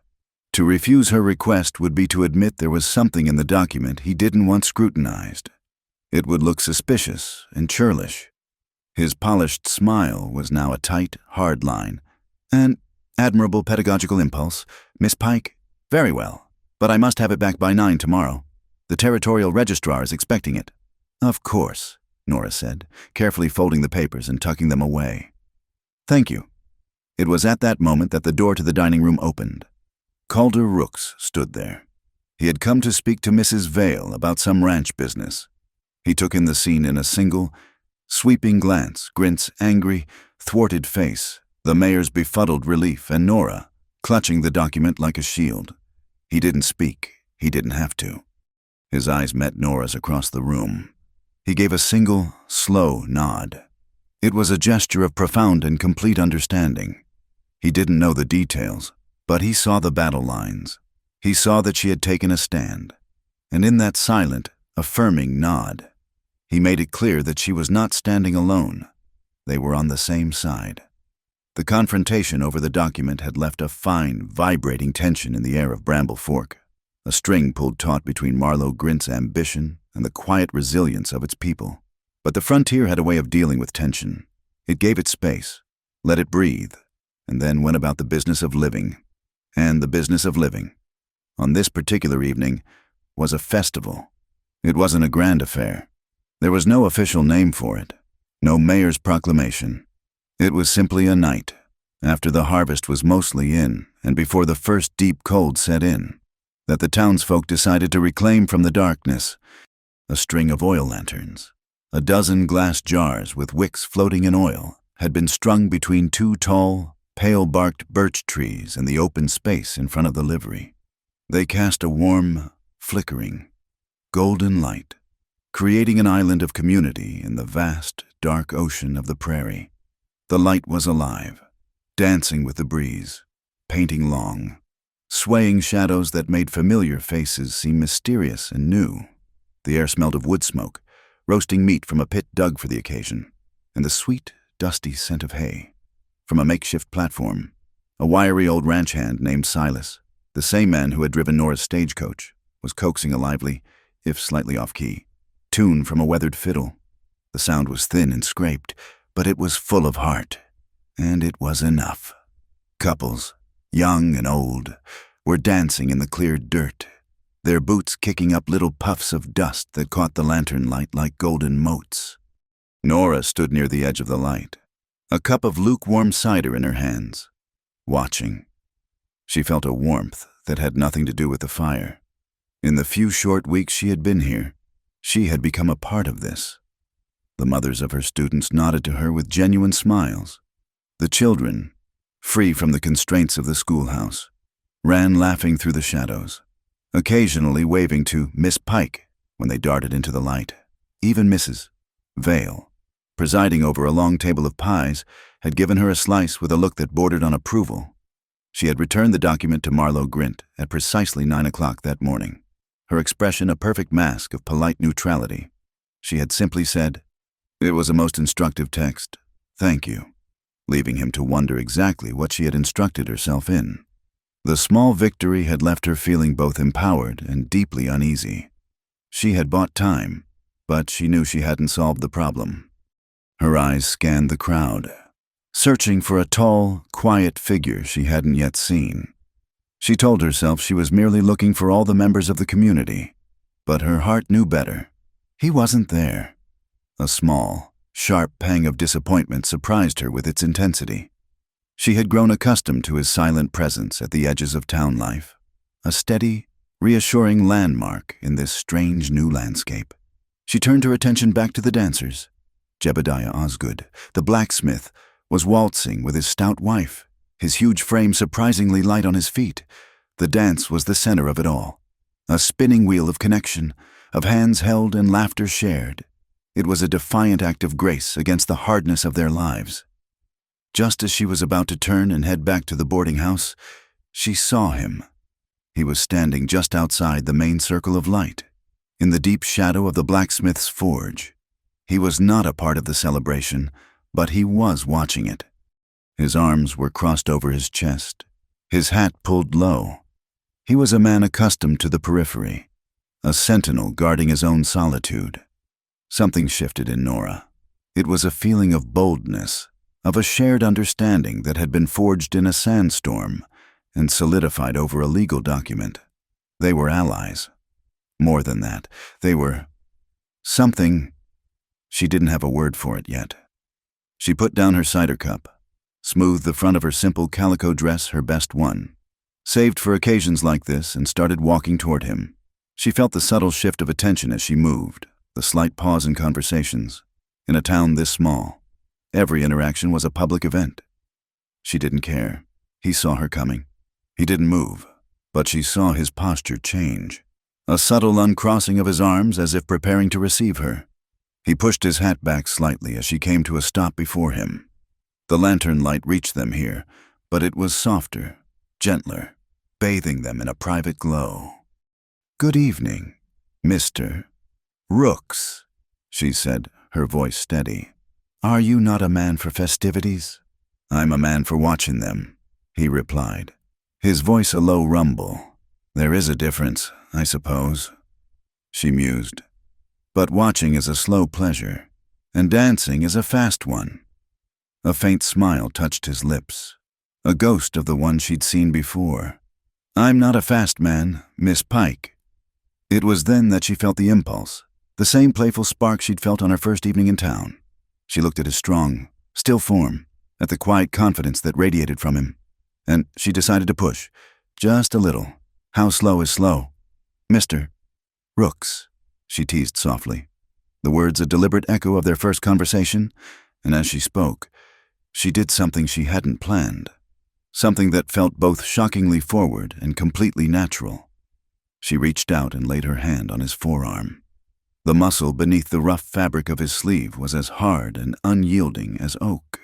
To refuse her request would be to admit there was something in the document he didn't want scrutinized. It would look suspicious and churlish. His polished smile was now a tight, hard line. "An admirable pedagogical impulse, Miss Pike. Very well, but I must have it back by 9 tomorrow. The territorial registrar is expecting it." "Of course," Nora said, carefully folding the papers and tucking them away. "Thank you." It was at that moment that the door to the dining room opened. Calder Rooks stood there. He had come to speak to Mrs. Vale about some ranch business. He took in the scene in a single, sweeping glance: Grint's angry, thwarted face, the mayor's befuddled relief, and Nora, clutching the document like a shield. He didn't speak. He didn't have to. His eyes met Nora's across the room. He gave a single, slow nod. It was a gesture of profound and complete understanding. He didn't know the details, but he saw the battle lines. He saw that she had taken a stand. And in that silent, affirming nod, he made it clear that she was not standing alone. They were on the same side. The confrontation over the document had left a fine, vibrating tension in the air of Bramble Fork, a string pulled taut between Marlowe Grint's ambition and the quiet resilience of its people. But the frontier had a way of dealing with tension. It gave it space, let it breathe, and then went about the business of living. And the business of living, on this particular evening, was a festival. It wasn't a grand affair. There was no official name for it, no mayor's proclamation. It was simply a night, after the harvest was mostly in and before the first deep cold set in. that the townsfolk decided to reclaim from the darkness: a string of oil lanterns. A dozen glass jars with wicks floating in oil had been strung between two tall, pale-barked birch trees in the open space in front of the livery. They cast a warm, flickering, golden light, creating an island of community in the vast, dark ocean of the prairie. The light was alive, dancing with the breeze, painting long, swaying shadows that made familiar faces seem mysterious and new. The air smelled of wood smoke, roasting meat from a pit dug for the occasion, and the sweet, dusty scent of hay. From a makeshift platform, a wiry old ranch hand named Silas, the same man who had driven Nora's stagecoach, was coaxing a lively, if slightly off-key, tune from a weathered fiddle. The sound was thin and scraped, but it was full of heart, and it was enough. Couples, young and old, were dancing in the cleared dirt, their boots kicking up little puffs of dust that caught the lantern light like golden motes. Nora stood near the edge of the light, a cup of lukewarm cider in her hands, watching. She felt a warmth that had nothing to do with the fire. In the few short weeks she had been here, she had become a part of this. The mothers of her students nodded to her with genuine smiles. The children, free from the constraints of the schoolhouse, ran laughing through the shadows, occasionally waving to Miss Pike when they darted into the light. Even Mrs. Vale, presiding over a long table of pies, had given her a slice with a look that bordered on approval. She had returned the document to Marlowe Grint at precisely 9 o'clock that morning, her expression a perfect mask of polite neutrality. She had simply said, "It was a most instructive text. Thank you," leaving him to wonder exactly what she had instructed herself in. The small victory had left her feeling both empowered and deeply uneasy. She had bought time, but she knew she hadn't solved the problem. Her eyes scanned the crowd, searching for a tall, quiet figure she hadn't yet seen. She told herself she was merely looking for all the members of the community, but her heart knew better. He wasn't there. A small, sharp pang of disappointment surprised her with its intensity. She had grown accustomed to his silent presence at the edges of town life, a steady, reassuring landmark in this strange new landscape. She turned her attention back to the dancers. Jebediah Osgood, the blacksmith, was waltzing with his stout wife, his huge frame surprisingly light on his feet. The dance was the center of it all, a spinning wheel of connection, of hands held and laughter shared. It was a defiant act of grace against the hardness of their lives. Just as she was about to turn and head back to the boarding house, she saw him. He was standing just outside the main circle of light, in the deep shadow of the blacksmith's forge. He was not a part of the celebration, but he was watching it. His arms were crossed over his chest, his hat pulled low. He was a man accustomed to the periphery, a sentinel guarding his own solitude. Something shifted in Nora. It was a feeling of boldness, of a shared understanding that had been forged in a sandstorm and solidified over a legal document. They were allies. More than that, they were something. She didn't have a word for it yet. She put down her cider cup, smoothed the front of her simple calico dress, her best one, saved for occasions like this, and started walking toward him. She felt the subtle shift of attention as she moved, the slight pause in conversations. In a town this small, every interaction was a public event. She didn't care. He saw her coming. He didn't move, but she saw his posture change, a subtle uncrossing of his arms as if preparing to receive her. He pushed his hat back slightly as she came to a stop before him. The lantern light reached them here, but it was softer, gentler, bathing them in a private glow. "Good evening, Mr. Rooks," she said, her voice steady. "Are you not a man for festivities?" "I'm a man for watching them," he replied, his voice a low rumble. "There is a difference, I suppose," she mused. "But watching is a slow pleasure, and dancing is a fast one." A faint smile touched his lips, a ghost of the one she'd seen before. "I'm not a fast man, Miss Pike." It was then that she felt the impulse, the same playful spark she'd felt on her first evening in town. She looked at his strong, still form, at the quiet confidence that radiated from him, and she decided to push, just a little, How slow is slow? Mr. Rooks, she teased softly, the words a deliberate echo of their first conversation, and as she spoke, she did something she hadn't planned, something that felt both shockingly forward and completely natural. She reached out and laid her hand on his forearm. The muscle beneath the rough fabric of his sleeve was as hard and unyielding as oak.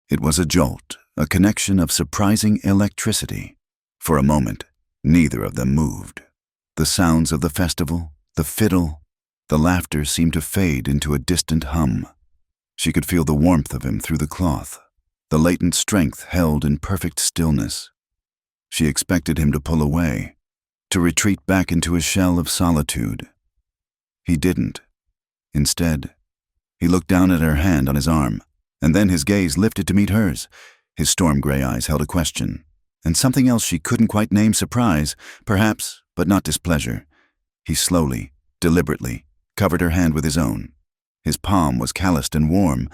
It was a jolt, a connection of surprising electricity. For a moment, neither of them moved. The sounds of the festival, the fiddle, the laughter seemed to fade into a distant hum. She could feel the warmth of him through the cloth, the latent strength held in perfect stillness. She expected him to pull away, to retreat back into his shell of solitude. He didn't. Instead, he looked down at her hand on his arm, and then his gaze lifted to meet hers. His storm-gray eyes held a question, and something else she couldn't quite name: surprise, perhaps, but not displeasure. He slowly, deliberately, covered her hand with his own. His palm was calloused and warm,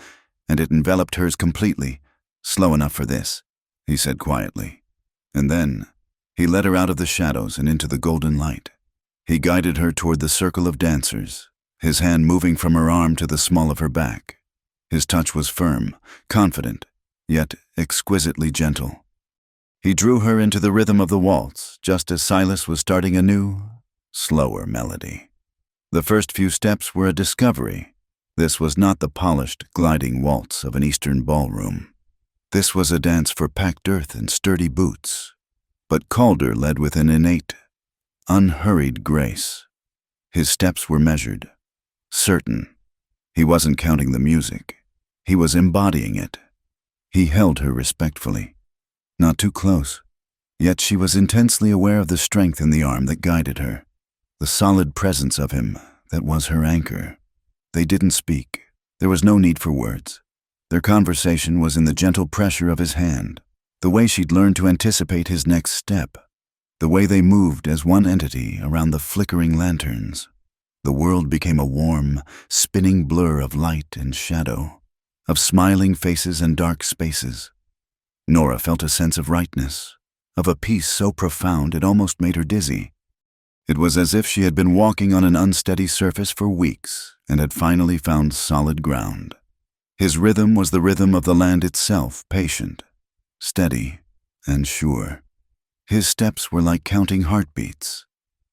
and it enveloped hers completely. "Slow enough for this," he said quietly. And then, he led her out of the shadows and into the golden light. He guided her toward the circle of dancers, his hand moving from her arm to the small of her back. His touch was firm, confident, yet exquisitely gentle. He drew her into the rhythm of the waltz, just as Silas was starting a new, slower melody. The first few steps were a discovery. This was not the polished, gliding waltz of an Eastern ballroom. This was a dance for packed earth and sturdy boots. But Calder led with an innate, unhurried grace. His steps were measured, certain. He wasn't counting the music. He was embodying it. He held her respectfully, not too close, yet she was intensely aware of the strength in the arm that guided her, the solid presence of him that was her anchor. They didn't speak. There was no need for words. Their conversation was in the gentle pressure of his hand, the way she'd learned to anticipate his next step, the way they moved as one entity around the flickering lanterns. The world became a warm, spinning blur of light and shadow, of smiling faces and dark spaces. Nora felt a sense of rightness, of a peace so profound it almost made her dizzy. It was as if she had been walking on an unsteady surface for weeks and had finally found solid ground. His rhythm was the rhythm of the land itself, patient, steady, and sure. His steps were like counting heartbeats,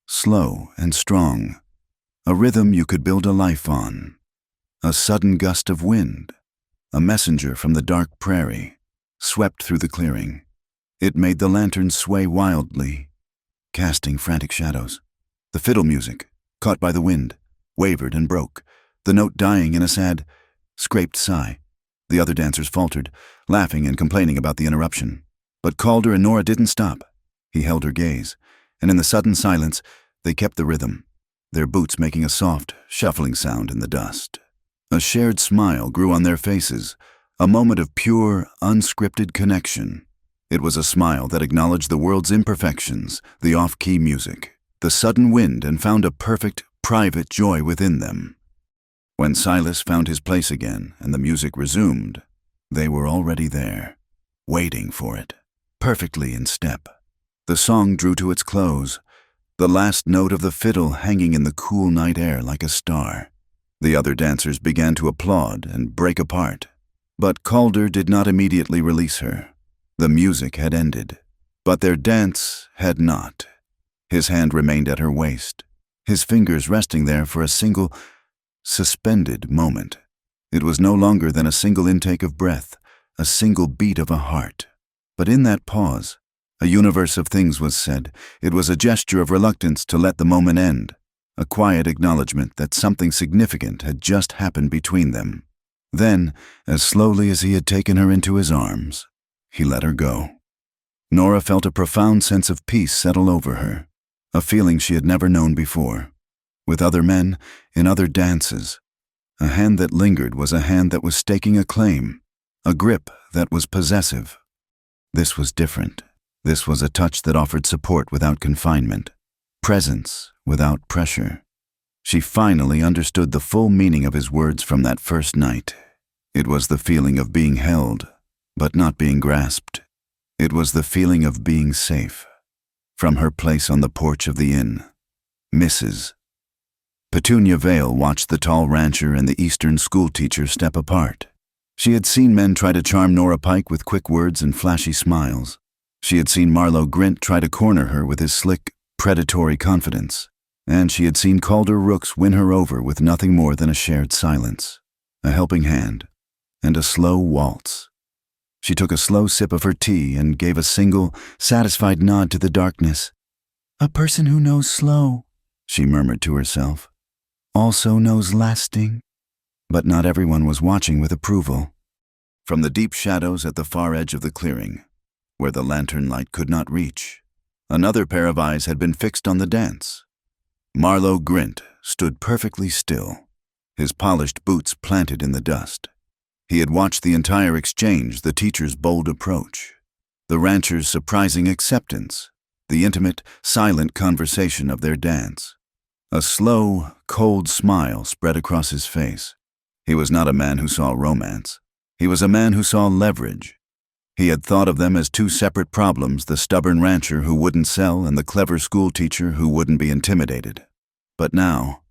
slow and strong, a rhythm you could build a life on. A sudden gust of wind, a messenger from the dark prairie, swept through the clearing. It made the lanterns sway wildly, casting frantic shadows. The fiddle music, caught by the wind, wavered and broke, the note dying in a sad, scraped sigh. The other dancers faltered, laughing and complaining about the interruption. But Calder and Nora didn't stop. He held her gaze, and in the sudden silence, they kept the rhythm, their boots making a soft, shuffling sound in the dust. A shared smile grew on their faces, a moment of pure, unscripted connection. It was a smile that acknowledged the world's imperfections, the off-key music, the sudden wind, and found a perfect, private joy within them. When Silas found his place again and the music resumed, they were already there, waiting for it, perfectly in step. The song drew to its close, the last note of the fiddle hanging in the cool night air like a star. The other dancers began to applaud and break apart, but Calder did not immediately release her. The music had ended, but their dance had not. His hand remained at her waist, his fingers resting there for a single, suspended moment. It was no longer than a single intake of breath, a single beat of a heart. But in that pause, a universe of things was said. It was a gesture of reluctance to let the moment end, a quiet acknowledgement that something significant had just happened between them. Then, as slowly as he had taken her into his arms, he let her go. Nora felt a profound sense of peace settle over her, a feeling she had never known before. With other men, in other dances, a hand that lingered was a hand that was staking a claim, a grip that was possessive. This was different. This was a touch that offered support without confinement, presence without pressure. She finally understood the full meaning of his words from that first night. It was the feeling of being held, but not being grasped. It was the feeling of being safe. from her place on the porch of the inn. Mrs. Petunia Vale watched the tall rancher and the Eastern schoolteacher step apart. She had seen men try to charm Nora Pike with quick words and flashy smiles. She had seen Marlowe Grint try to corner her with his slick, predatory confidence. And she had seen Calder Rooks win her over with nothing more than a shared silence, a helping hand, and a slow waltz. She took a slow sip of her tea and gave a single, satisfied nod to the darkness. "A person who knows slow," she murmured to herself, "also knows lasting." But not everyone was watching with approval. From the deep shadows at the far edge of the clearing, where the lantern light could not reach, another pair of eyes had been fixed on the dance. Marlowe Grint stood perfectly still, his polished boots planted in the dust. He had watched the entire exchange, the teacher's bold approach, the rancher's surprising acceptance, the intimate, silent conversation of their dance. A slow, cold smile spread across his face. He was not a man who saw romance. He was a man who saw leverage. He had thought of them as two separate problems, the stubborn rancher who wouldn't sell and the clever schoolteacher who wouldn't be intimidated. But now,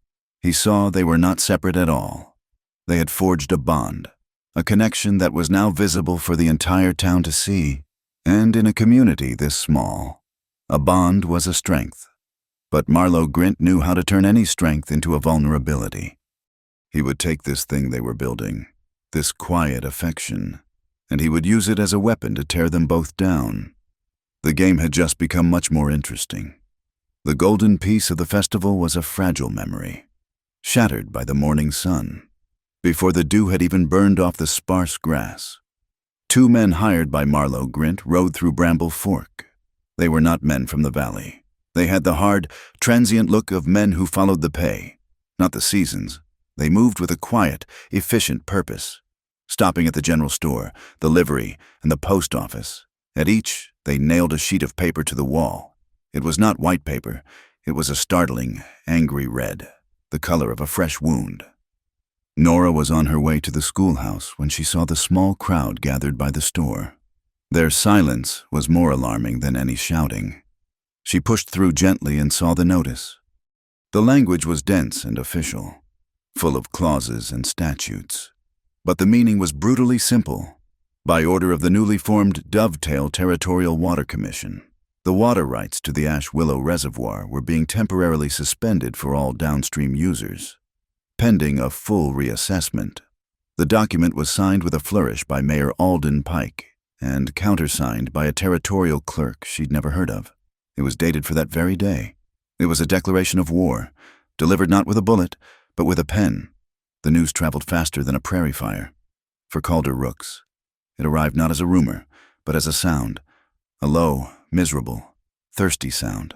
he saw they were not separate at all. They had forged a bond, a connection that was now visible for the entire town to see. And in a community this small, a bond was a strength. But Marlowe Grint knew how to turn any strength into a vulnerability. He would take this thing they were building, this quiet affection, and he would use it as a weapon to tear them both down. The game had just become much more interesting. The golden piece of the festival was a fragile memory, shattered by the morning sun, before the dew had even burned off the sparse grass. Two men hired by Marlowe Grint rode through Bramble Fork. They were not men from the valley. They had the hard, transient look of men who followed the pay, not the seasons. They moved with a quiet, efficient purpose, stopping at the general store, the livery, and the post office. At each, they nailed a sheet of paper to the wall. It was not white paper. It was a startling, angry red, the color of a fresh wound. Nora was on her way to the schoolhouse when she saw the small crowd gathered by the store. Their silence was more alarming than any shouting. She pushed through gently and saw the notice. The language was dense and official, full of clauses and statutes. But the meaning was brutally simple. By order of the newly formed Dovetail Territorial Water Commission, the water rights to the Ash Willow Reservoir were being temporarily suspended for all downstream users, pending a full reassessment. The document was signed with a flourish by Mayor Alden Pike and countersigned by a territorial clerk she'd never heard of. It was dated for that very day. It was a declaration of war, delivered not with a bullet, but with a pen. The news traveled faster than a prairie fire. For Calder Rooks, it arrived not as a rumor, but as a sound, a low, miserable, thirsty sound.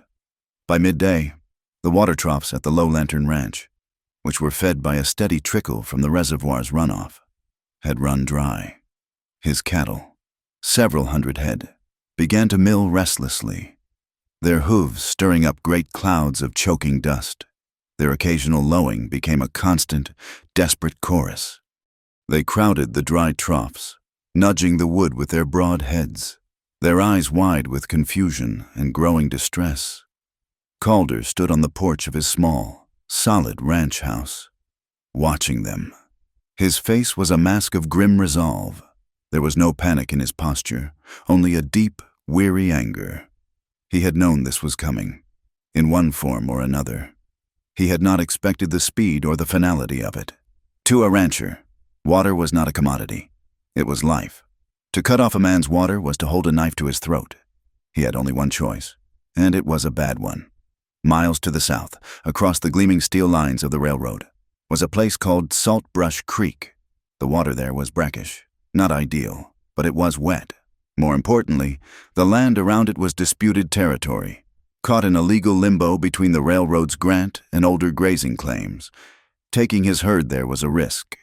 By midday, the water troughs at the Low Lantern Ranch, which were fed by a steady trickle from the reservoir's runoff, had run dry. His cattle, several hundred head, began to mill restlessly, their hooves stirring up great clouds of choking dust. Their occasional lowing became a constant, desperate chorus. They crowded the dry troughs, nudging the wood with their broad heads, their eyes wide with confusion and growing distress. Calder stood on the porch of his small, solid ranch house, watching them. His face was a mask of grim resolve. There was no panic in his posture, only a deep, weary anger. He had known this was coming, in one form or another. He had not expected the speed or the finality of it. To a rancher, water was not a commodity. It was life. To cut off a man's water was to hold a knife to his throat. He had only one choice, and it was a bad one. Miles to the south, across the gleaming steel lines of the railroad, was a place called Saltbrush Creek. The water there was brackish, not ideal, but it was wet. More importantly, the land around it was disputed territory, caught in a legal limbo between the railroad's grant and older grazing claims. Taking his herd there was a risk.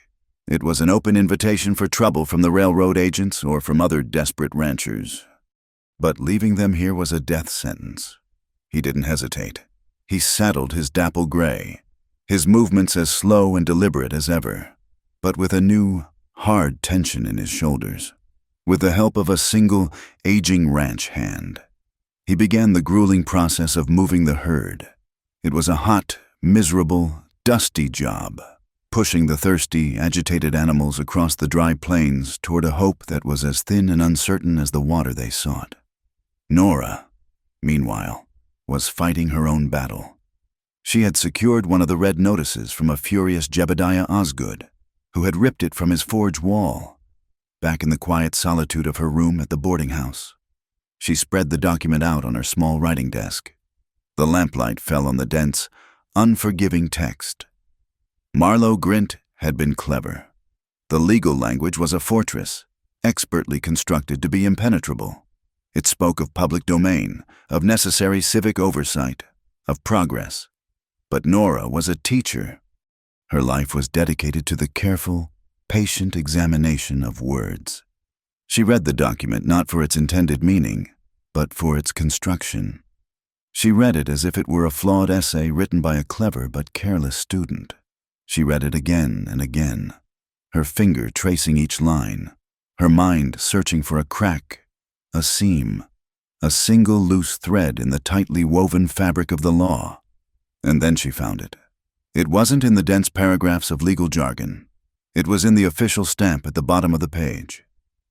It was an open invitation for trouble from the railroad agents or from other desperate ranchers. But leaving them here was a death sentence. He didn't hesitate. He saddled his dapple gray, his movements as slow and deliberate as ever, but with a new, hard tension in his shoulders. With the help of a single, aging ranch hand, He began the grueling process of moving the herd. It was a hot, miserable, dusty job, pushing the thirsty, agitated animals across the dry plains toward a hope that was as thin and uncertain as the water they sought. Nora, meanwhile, was fighting her own battle. She had secured one of the red notices from a furious Jebediah Osgood, who had ripped it from his forge wall, back in the quiet solitude of her room at the boarding house. She spread the document out on her small writing desk. The lamplight fell on the dense, unforgiving text. Marlowe Grint had been clever. The legal language was a fortress, expertly constructed to be impenetrable. It spoke of public domain, of necessary civic oversight, of progress. But Nora was a teacher. Her life was dedicated to the careful, patient examination of words. She read the document not for its intended meaning, but for its construction. She read it as if it were a flawed essay written by a clever but careless student. She read it again and again, her finger tracing each line, her mind searching for a crack, a seam, a single loose thread in the tightly woven fabric of the law. And then she found it. It wasn't in the dense paragraphs of legal jargon. It was in the official stamp at the bottom of the page.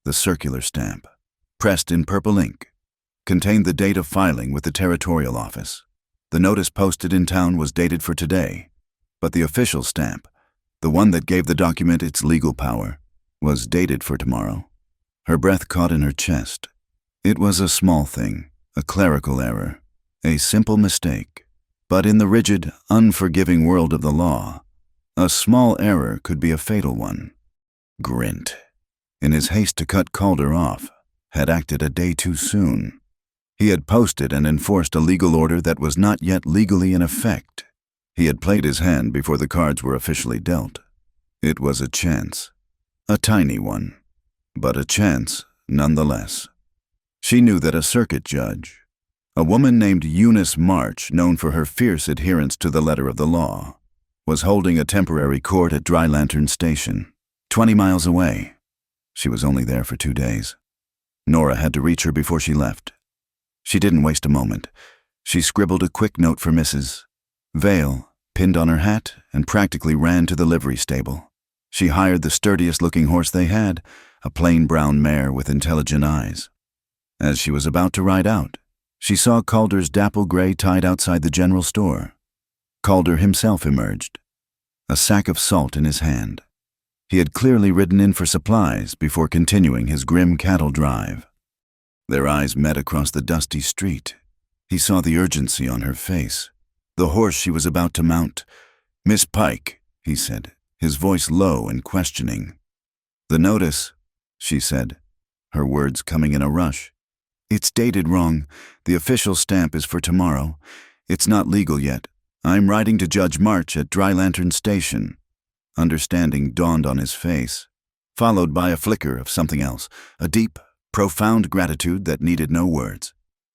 The circular stamp, pressed in purple ink, contained the date of filing with the territorial office. The notice posted in town was dated for today, but the official stamp, the one that gave the document its legal power, was dated for tomorrow. Her breath caught in her chest. It was a small thing, a clerical error, a simple mistake. But in the rigid, unforgiving world of the law, a small error could be a fatal one. Grint, in his haste to cut Calder off, had acted a day too soon. He had posted and enforced a legal order that was not yet legally in effect. He had played his hand before the cards were officially dealt. It was a chance, a tiny one, but a chance nonetheless. She knew that a circuit judge, a woman named Eunice March, known for her fierce adherence to the letter of the law, was holding a temporary court at Dry Lantern Station, 20 miles away. She was only there for 2 days. Nora had to reach her before she left. She didn't waste a moment. She scribbled a quick note for Mrs. Vale, pinned on her hat, and practically ran to the livery stable. She hired the sturdiest-looking horse they had, a plain brown mare with intelligent eyes. As she was about to ride out, she saw Calder's dapple gray tied outside the general store. Calder himself emerged, a sack of salt in his hand. He had clearly ridden in for supplies before continuing his grim cattle drive. Their eyes met across the dusty street. He saw the urgency on her face. The horse she was about to mount. "Miss Pike," he said, his voice low and questioning. "The notice," she said, her words coming in a rush. "It's dated wrong. The official stamp is for tomorrow. It's not legal yet. I'm writing to Judge March at Dry Lantern Station." Understanding dawned on his face, followed by a flicker of something else, a deep, profound gratitude that needed no words.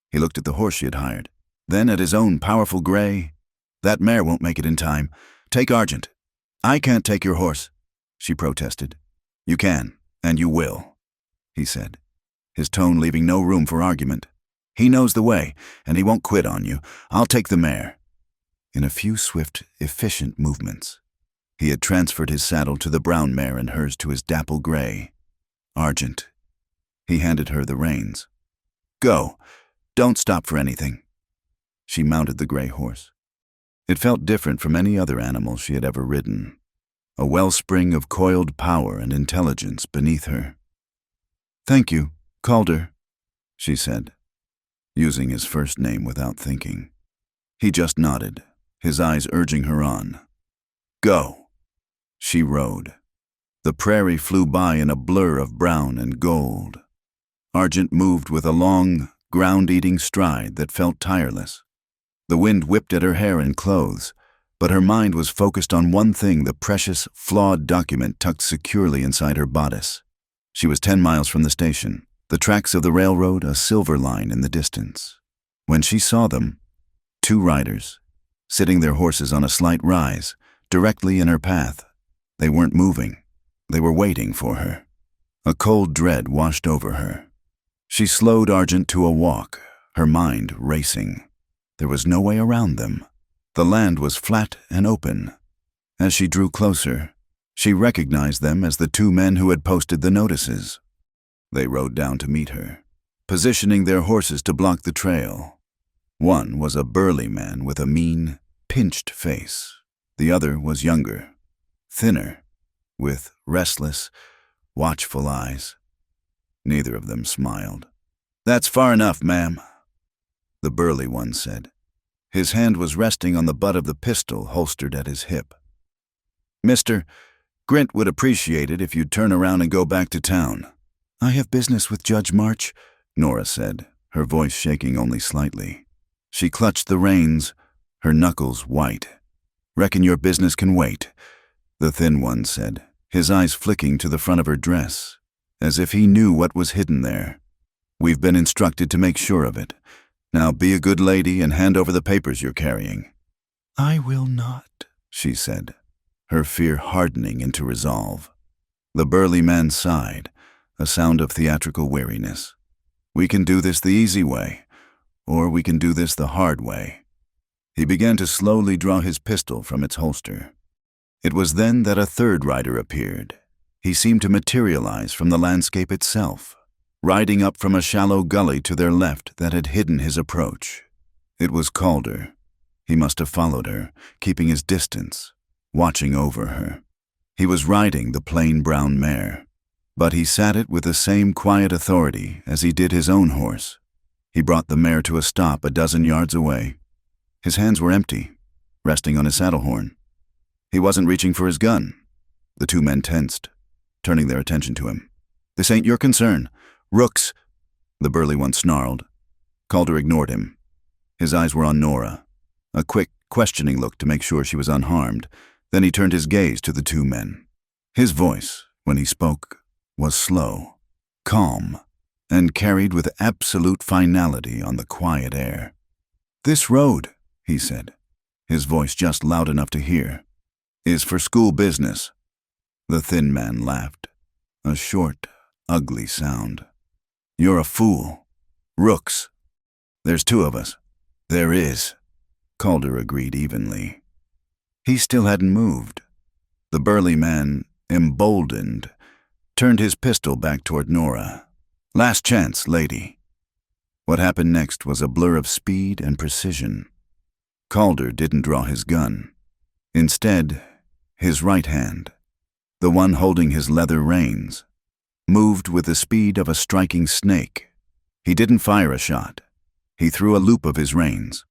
He looked at the horse she had hired, then at his own powerful gray. "That mare won't make it in time. Take Argent." "I can't take your horse," she protested. "You can, and you will," he said, his tone leaving no room for argument. "He knows the way, and he won't quit on you. I'll take the mare." In a few swift, efficient movements, he had transferred his saddle to the brown mare and hers to his dapple gray. "Argent." He handed her the reins. "Go. Don't stop for anything." She mounted the gray horse. It felt different from any other animal she had ever ridden, a wellspring of coiled power and intelligence beneath her. "Thank you, Calder," she said, using his first name without thinking. He just nodded, his eyes urging her on. "Go." She rode. The prairie flew by in a blur of brown and gold. Argent moved with a long, ground-eating stride that felt tireless. The wind whipped at her hair and clothes, but her mind was focused on one thing, the precious, flawed document tucked securely inside her bodice. She was 10 miles from the station, the tracks of the railroad a silver line in the distance. When she saw them, 2 riders, sitting their horses on a slight rise, directly in her path. They weren't moving. They were waiting for her. A cold dread washed over her. She slowed Argent to a walk, her mind racing. There was no way around them. The land was flat and open. As she drew closer, she recognized them as the two men who had posted the notices. They rode down to meet her, positioning their horses to block the trail. One was a burly man with a mean, pinched face. The other was younger, thinner, with restless, watchful eyes. Neither of them smiled. "That's far enough, ma'am," the burly one said. His hand was resting on the butt of the pistol holstered at his hip. "Mister, Grint would appreciate it if you'd turn around and go back to town." "I have business with Judge March," Nora said, her voice shaking only slightly. She clutched the reins, her knuckles white. "Reckon your business can wait," the thin one said, his eyes flicking to the front of her dress, as if he knew what was hidden there. "We've been instructed to make sure of it. Now be a good lady and hand over the papers you're carrying." "I will not," she said, her fear hardening into resolve. The burly man sighed, a sound of theatrical weariness. "We can do this the easy way, or we can do this the hard way." He began to slowly draw his pistol from its holster. It was then that a third rider appeared. He seemed to materialize from the landscape itself, riding up from a shallow gully to their left that had hidden his approach. It was Calder. He must have followed her, keeping his distance, watching over her. He was riding the plain brown mare, but he sat it with the same quiet authority as he did his own horse. He brought the mare to a stop a dozen yards away. His hands were empty, resting on his saddle horn. He wasn't reaching for his gun. The two men tensed, turning their attention to him. "This ain't your concern. Rooks," the burly one snarled. Calder ignored him. His eyes were on Nora, a quick, questioning look to make sure she was unharmed. Then he turned his gaze to the two men. His voice, when he spoke, was slow, calm, and carried with absolute finality on the quiet air. "This road," he said, his voice just loud enough to hear, "is for school business." The thin man laughed, a short, ugly sound. "You're a fool. Rooks. There's two of us." "There is," Calder agreed evenly. He still hadn't moved. The burly man, emboldened, turned his pistol back toward Nora. "Last chance, lady." What happened next was a blur of speed and precision. Calder didn't draw his gun. Instead, his right hand, the one holding his leather reins, moved with the speed of a striking snake. He didn't fire a shot. He threw a loop of his reins.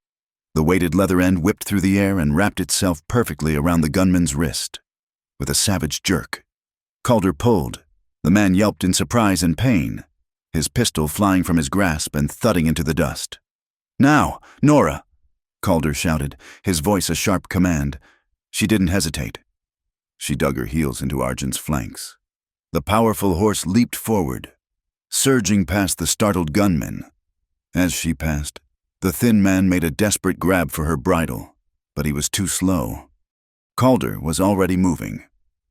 The weighted leather end whipped through the air and wrapped itself perfectly around the gunman's wrist. With a savage jerk, Calder pulled. The man yelped in surprise and pain, his pistol flying from his grasp and thudding into the dust. "Now, Nora!" Calder shouted, his voice a sharp command. She didn't hesitate. She dug her heels into Argent's flanks. The powerful horse leaped forward, surging past the startled gunman. As she passed, the thin man made a desperate grab for her bridle, but he was too slow. Calder was already moving,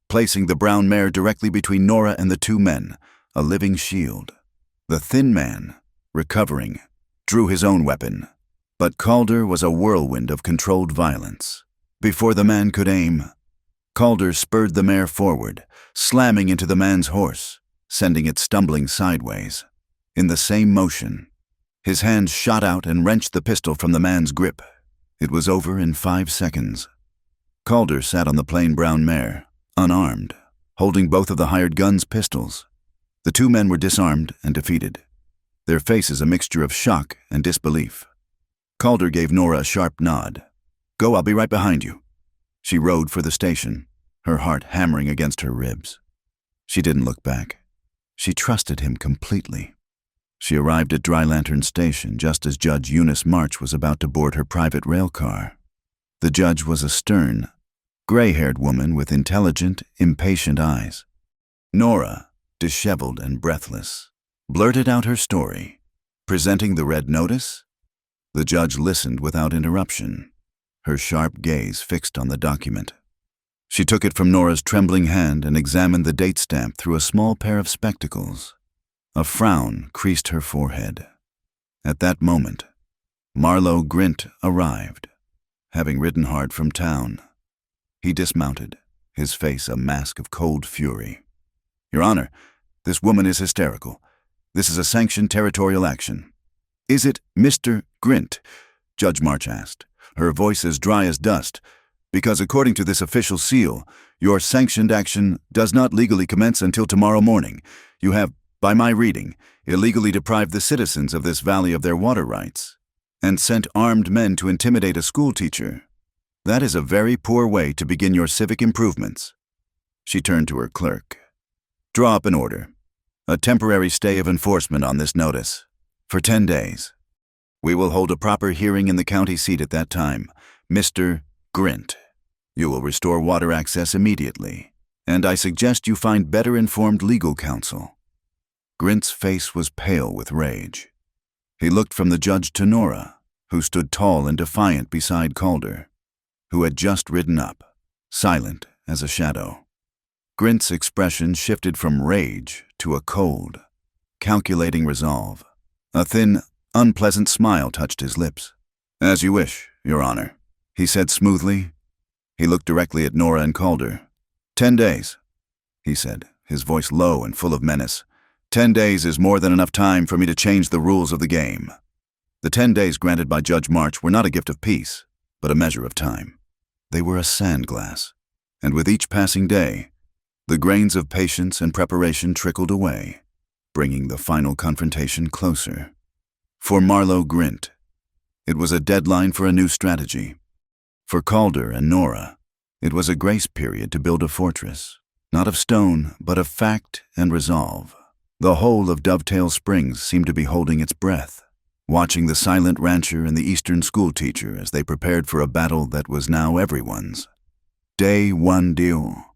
placing the brown mare directly between Nora and the two men, a living shield. The thin man, recovering, drew his own weapon, but Calder was a whirlwind of controlled violence. Before the man could aim, Calder spurred the mare forward, slamming into the man's horse, sending it stumbling sideways. In the same motion, his hands shot out and wrenched the pistol from the man's grip. It was over in 5 seconds. Calder sat on the plain brown mare, unarmed, holding both of the hired gun's pistols. The two men were disarmed and defeated, their faces a mixture of shock and disbelief. Calder gave Nora a sharp nod. "Go, I'll be right behind you." She rode for the station, her heart hammering against her ribs. She didn't look back. She trusted him completely. She arrived at Dry Lantern Station just as Judge Eunice March was about to board her private rail car. The judge was a stern, gray-haired woman with intelligent, impatient eyes. Nora, disheveled and breathless, blurted out her story. Presenting the red notice, the judge listened without interruption, her sharp gaze fixed on the document. She took it from Nora's trembling hand and examined the date stamp through a small pair of spectacles. A frown creased her forehead. At that moment, Marlowe Grint arrived, having ridden hard from town. He dismounted, his face a mask of cold fury. "Your Honor, this woman is hysterical. This is a sanctioned territorial action." "Is it Mr. Grint?" Judge March asked, her voice as dry as dust. "Because according to this official seal, your sanctioned action does not legally commence until tomorrow morning. You have, by my reading, illegally deprived the citizens of this valley of their water rights, and sent armed men to intimidate a schoolteacher. That is a very poor way to begin your civic improvements." She turned to her clerk. "Draw up an order. A temporary stay of enforcement on this notice. For 10 days. We will hold a proper hearing in the county seat at that time. Mr. Grint, you will restore water access immediately, and I suggest you find better informed legal counsel." Grint's face was pale with rage. He looked from the judge to Nora, who stood tall and defiant beside Calder, who had just ridden up, silent as a shadow. Grint's expression shifted from rage to a cold, calculating resolve. A thin, unpleasant smile touched his lips. "As you wish, Your Honor," he said smoothly. He looked directly at Nora and Calder. 10 days, he said, his voice low and full of menace. 10 days is more than enough time for me to change the rules of the game." The 10 days granted by Judge March were not a gift of peace, but a measure of time. They were a sandglass, and with each passing day, the grains of patience and preparation trickled away, bringing the final confrontation closer. For Marlowe Grint, it was a deadline for a new strategy. For Calder and Nora, it was a grace period to build a fortress, not of stone, but of fact and resolve. The whole of Dovetail Springs seemed to be holding its breath, watching the silent rancher and the eastern schoolteacher as they prepared for a battle that was now everyone's. Day 1 deal.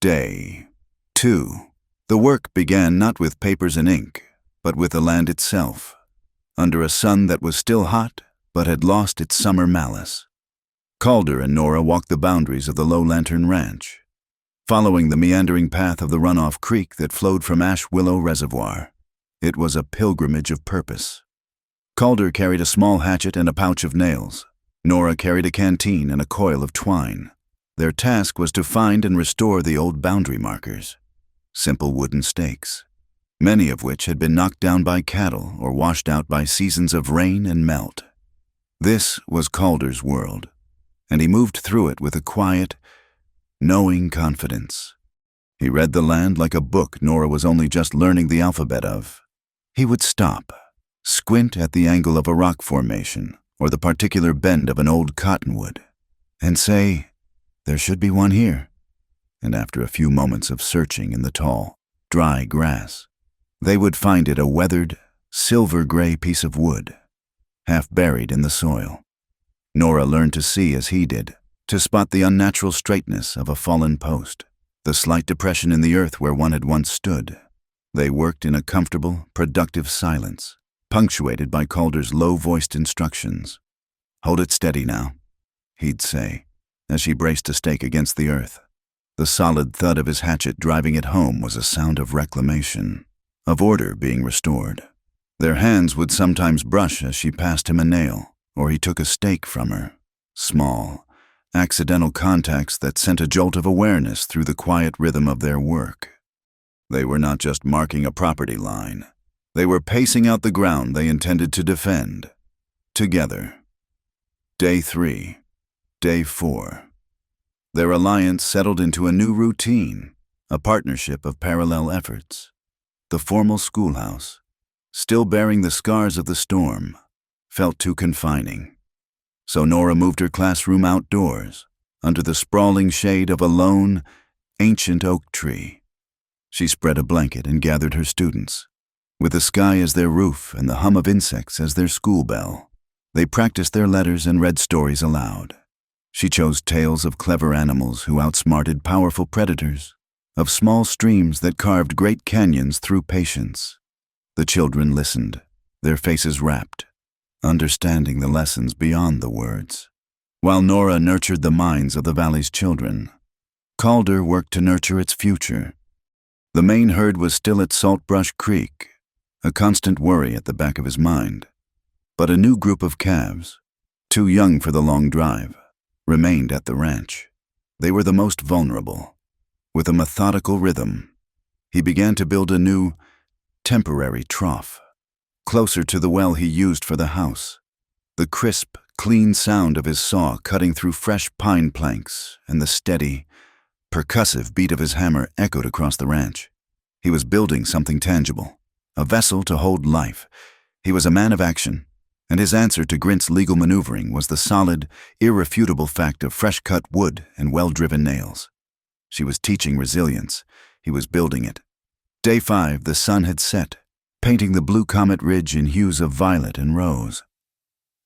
Day 2. The work began not with papers and ink, but with the land itself, under a sun that was still hot but had lost its summer malice. Calder and Nora walked the boundaries of the Low Lantern Ranch, following the meandering path of the runoff creek that flowed from Ash Willow Reservoir. It was a pilgrimage of purpose. Calder carried a small hatchet and a pouch of nails. Nora carried a canteen and a coil of twine. Their task was to find and restore the old boundary markers, simple wooden stakes, many of which had been knocked down by cattle or washed out by seasons of rain and melt. This was Calder's world, and he moved through it with a quiet, knowing confidence. He read the land like a book Nora was only just learning the alphabet of. He would stop, squint at the angle of a rock formation or the particular bend of an old cottonwood, and say, "There should be one here." And after a few moments of searching in the tall, dry grass, they would find it a weathered, silver-gray piece of wood, half buried in the soil. Nora learned to see as he did, to spot the unnatural straightness of a fallen post, the slight depression in the earth where one had once stood. They worked in a comfortable, productive silence, punctuated by Calder's low-voiced instructions. "Hold it steady now," he'd say, as she braced a stake against the earth. The solid thud of his hatchet driving it home was a sound of reclamation, of order being restored. Their hands would sometimes brush as she passed him a nail, or he took a stake from her. Small, accidental contacts that sent a jolt of awareness through the quiet rhythm of their work. They were not just marking a property line. They were pacing out the ground they intended to defend. Together. Day 3. Day 4. Their alliance settled into a new routine, a partnership of parallel efforts. The formal schoolhouse, still bearing the scars of the storm, felt too confining. So Nora moved her classroom outdoors, under the sprawling shade of a lone, ancient oak tree. She spread a blanket and gathered her students. With the sky as their roof and the hum of insects as their school bell, they practiced their letters and read stories aloud. She chose tales of clever animals who outsmarted powerful predators, of small streams that carved great canyons through patience. The children listened, their faces rapt, understanding the lessons beyond the words. While Nora nurtured the minds of the valley's children, Calder worked to nurture its future. The main herd was still at Saltbrush Creek, a constant worry at the back of his mind. But a new group of calves, too young for the long drive, remained at the ranch. They were the most vulnerable. With a methodical rhythm, he began to build a new, temporary trough, closer to the well he used for the house. The crisp, clean sound of his saw cutting through fresh pine planks and the steady, percussive beat of his hammer echoed across the ranch. He was building something tangible, a vessel to hold life. He was a man of action, and his answer to Grint's legal maneuvering was the solid, irrefutable fact of fresh-cut wood and well-driven nails. She was teaching resilience. He was building it. Day 5, the sun had set, painting the blue Comet Ridge in hues of violet and rose.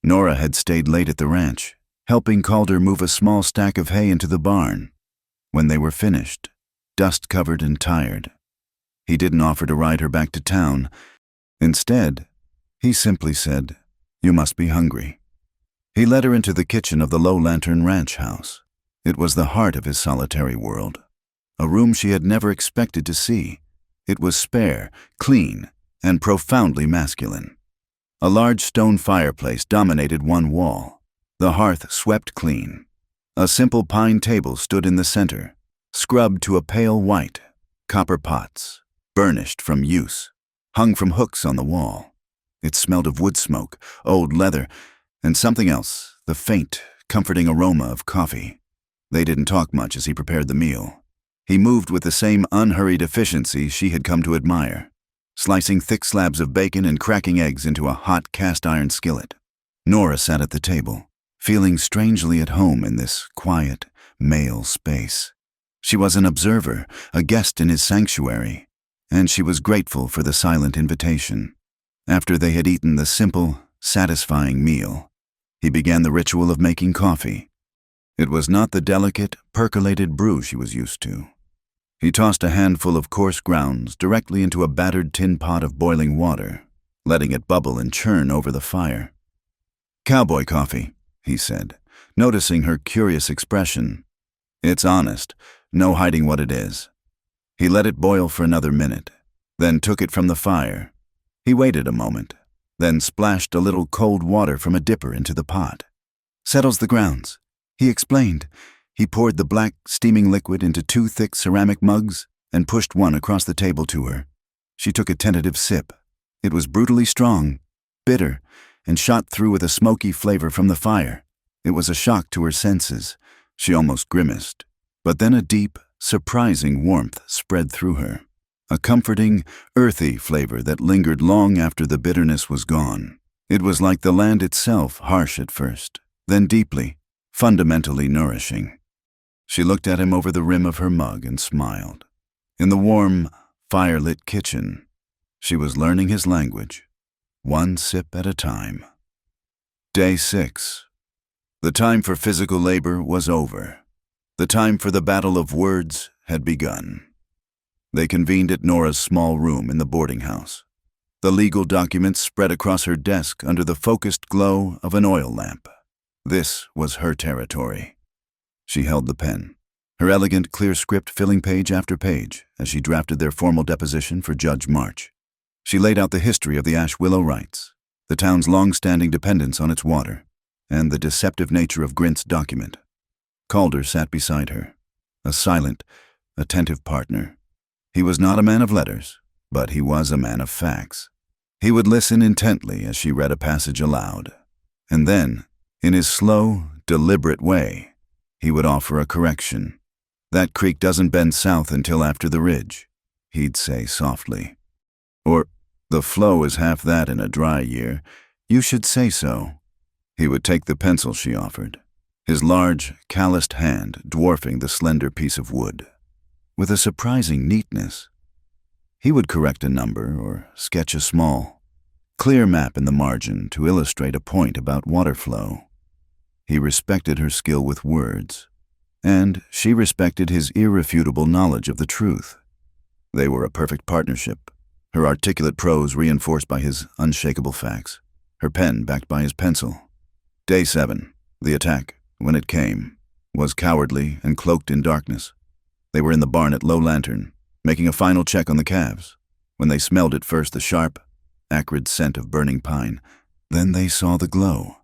Nora had stayed late at the ranch, helping Calder move a small stack of hay into the barn. When they were finished, dust-covered and tired, he didn't offer to ride her back to town. Instead, he simply said, "You must be hungry." He led her into the kitchen of the Low Lantern Ranch house. It was the heart of his solitary world, a room she had never expected to see. It was spare, clean, and profoundly masculine. A large stone fireplace dominated one wall. The hearth swept clean. A simple pine table stood in the center, scrubbed to a pale white. Copper pots, burnished from use, hung from hooks on the wall. It smelled of wood smoke, old leather, and something else, the faint, comforting aroma of coffee. They didn't talk much as he prepared the meal. He moved with the same unhurried efficiency she had come to admire, slicing thick slabs of bacon and cracking eggs into a hot cast-iron skillet. Nora sat at the table, feeling strangely at home in this quiet, male space. She was an observer, a guest in his sanctuary, and she was grateful for the silent invitation. After they had eaten the simple, satisfying meal, he began the ritual of making coffee. It was not the delicate, percolated brew she was used to. He tossed a handful of coarse grounds directly into a battered tin pot of boiling water, letting it bubble and churn over the fire. "Cowboy coffee," he said, noticing her curious expression. "It's honest, no hiding what it is." He let it boil for another minute, then took it from the fire. He waited a moment, then splashed a little cold water from a dipper into the pot. "Settles the grounds," he explained. He poured the black, steaming liquid into 2 thick ceramic mugs and pushed one across the table to her. She took a tentative sip. It was brutally strong, bitter, and shot through with a smoky flavor from the fire. It was a shock to her senses. She almost grimaced. But then a deep, surprising warmth spread through her. A comforting, earthy flavor that lingered long after the bitterness was gone. It was like the land itself, harsh at first, then deeply, fundamentally nourishing. She looked at him over the rim of her mug and smiled. In the warm, fire-lit kitchen, she was learning his language, one sip at a time. Day 6. The time for physical labor was over. The time for the battle of words had begun. They convened at Nora's small room in the boarding house. The legal documents spread across her desk under the focused glow of an oil lamp. This was her territory. She held the pen, her elegant, clear script filling page after page as she drafted their formal deposition for Judge March. She laid out the history of the Ash Willow rights, the town's long-standing dependence on its water, and the deceptive nature of Grint's document. Calder sat beside her, a silent, attentive partner. He was not a man of letters, but he was a man of facts. He would listen intently as she read a passage aloud, and then, in his slow, deliberate way, he would offer a correction. "That creek doesn't bend south until after the ridge," he'd say softly. Or, "The flow is half that in a dry year. You should say so." He would take the pencil she offered, his large, calloused hand dwarfing the slender piece of wood. With a surprising neatness, he would correct a number or sketch a small, clear map in the margin to illustrate a point about water flow. He respected her skill with words, and she respected his irrefutable knowledge of the truth. They were a perfect partnership, her articulate prose reinforced by his unshakable facts, her pen backed by his pencil. Day 7, the attack, when it came, was cowardly and cloaked in darkness. They were in the barn at Low Lantern, making a final check on the calves, when they smelled at first the sharp, acrid scent of burning pine. Then they saw the glow,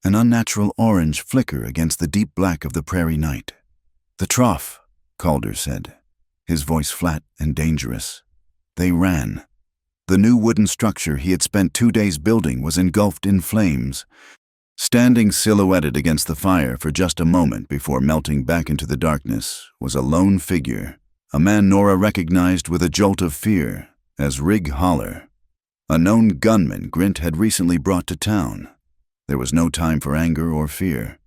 an unnatural orange flicker against the deep black of the prairie night. "The trough," Calder said, his voice flat and dangerous. They ran. The new wooden structure he had spent 2 days building was engulfed in flames. Standing silhouetted against the fire for just a moment before melting back into the darkness was a lone figure, a man Nora recognized with a jolt of fear as Rig Holler, a known gunman Grint had recently brought to town. There was no time for anger or fear.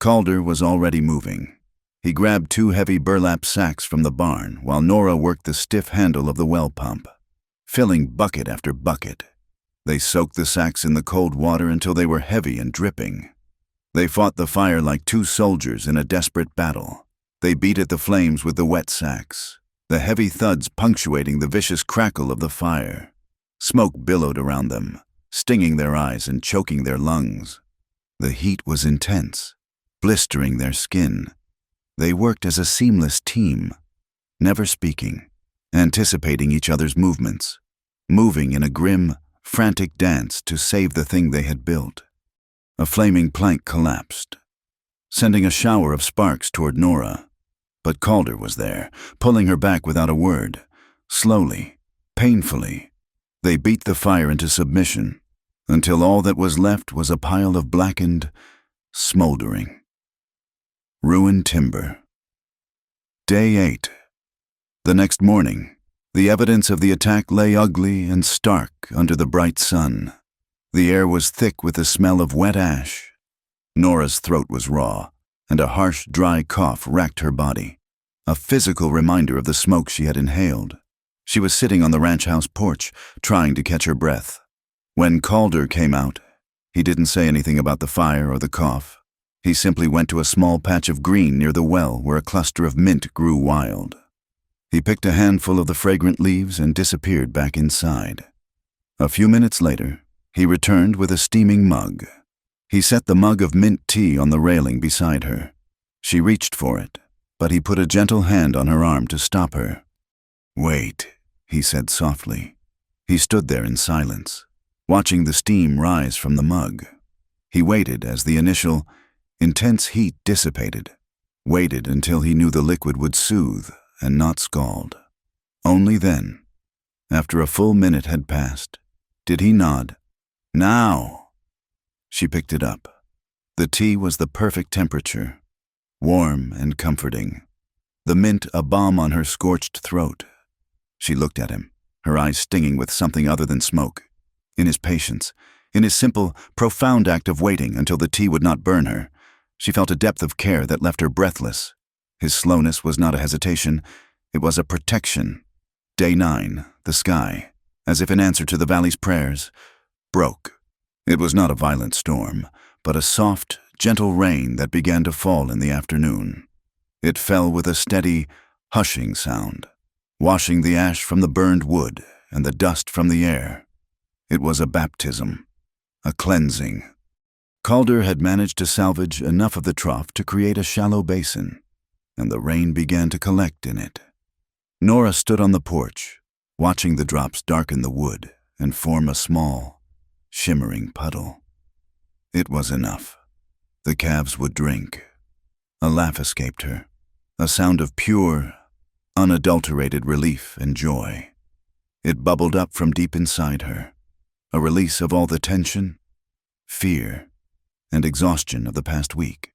Calder was already moving. He grabbed 2 heavy burlap sacks from the barn while Nora worked the stiff handle of the well pump, filling bucket after bucket. They soaked the sacks in the cold water until they were heavy and dripping. They fought the fire like 2 soldiers in a desperate battle. They beat at the flames with the wet sacks, the heavy thuds punctuating the vicious crackle of the fire. Smoke billowed around them, stinging their eyes and choking their lungs. The heat was intense, blistering their skin. They worked as a seamless team, never speaking, anticipating each other's movements, moving in a grim, frantic dance to save the thing they had built. A flaming plank collapsed, sending a shower of sparks toward Nora. But Calder was there, pulling her back without a word. Slowly, painfully, they beat the fire into submission, until all that was left was a pile of blackened, smoldering, ruined timber. Day 8. The next morning, the evidence of the attack lay ugly and stark under the bright sun. The air was thick with the smell of wet ash. Nora's throat was raw, and a harsh, dry cough racked her body, a physical reminder of the smoke she had inhaled. She was sitting on the ranch house porch, trying to catch her breath. When Calder came out, he didn't say anything about the fire or the cough. He simply went to a small patch of green near the well where a cluster of mint grew wild. He picked a handful of the fragrant leaves and disappeared back inside. A few minutes later, he returned with a steaming mug. He set the mug of mint tea on the railing beside her. She reached for it, but he put a gentle hand on her arm to stop her. "Wait," he said softly. He stood there in silence, watching the steam rise from the mug. He waited as the initial, intense heat dissipated, waited until he knew the liquid would soothe and not scald. Only then, after a full minute had passed, did he nod. "Now!" She picked it up. The tea was the perfect temperature, warm and comforting, the mint a balm on her scorched throat. She looked at him, her eyes stinging with something other than smoke. In his patience, in his simple, profound act of waiting until the tea would not burn her, she felt a depth of care that left her breathless. His slowness was not a hesitation, it was a protection. Day 9, the sky, as if in answer to the valley's prayers, broke. It was not a violent storm, but a soft, gentle rain that began to fall in the afternoon. It fell with a steady, hushing sound, washing the ash from the burned wood and the dust from the air. It was a baptism, a cleansing. Calder had managed to salvage enough of the trough to create a shallow basin, and the rain began to collect in it. Nora stood on the porch, watching the drops darken the wood and form a small, shimmering puddle. It was enough. The calves would drink. A laugh escaped her, a sound of pure, unadulterated relief and joy. It bubbled up from deep inside her, a release of all the tension, fear, and exhaustion of the past week.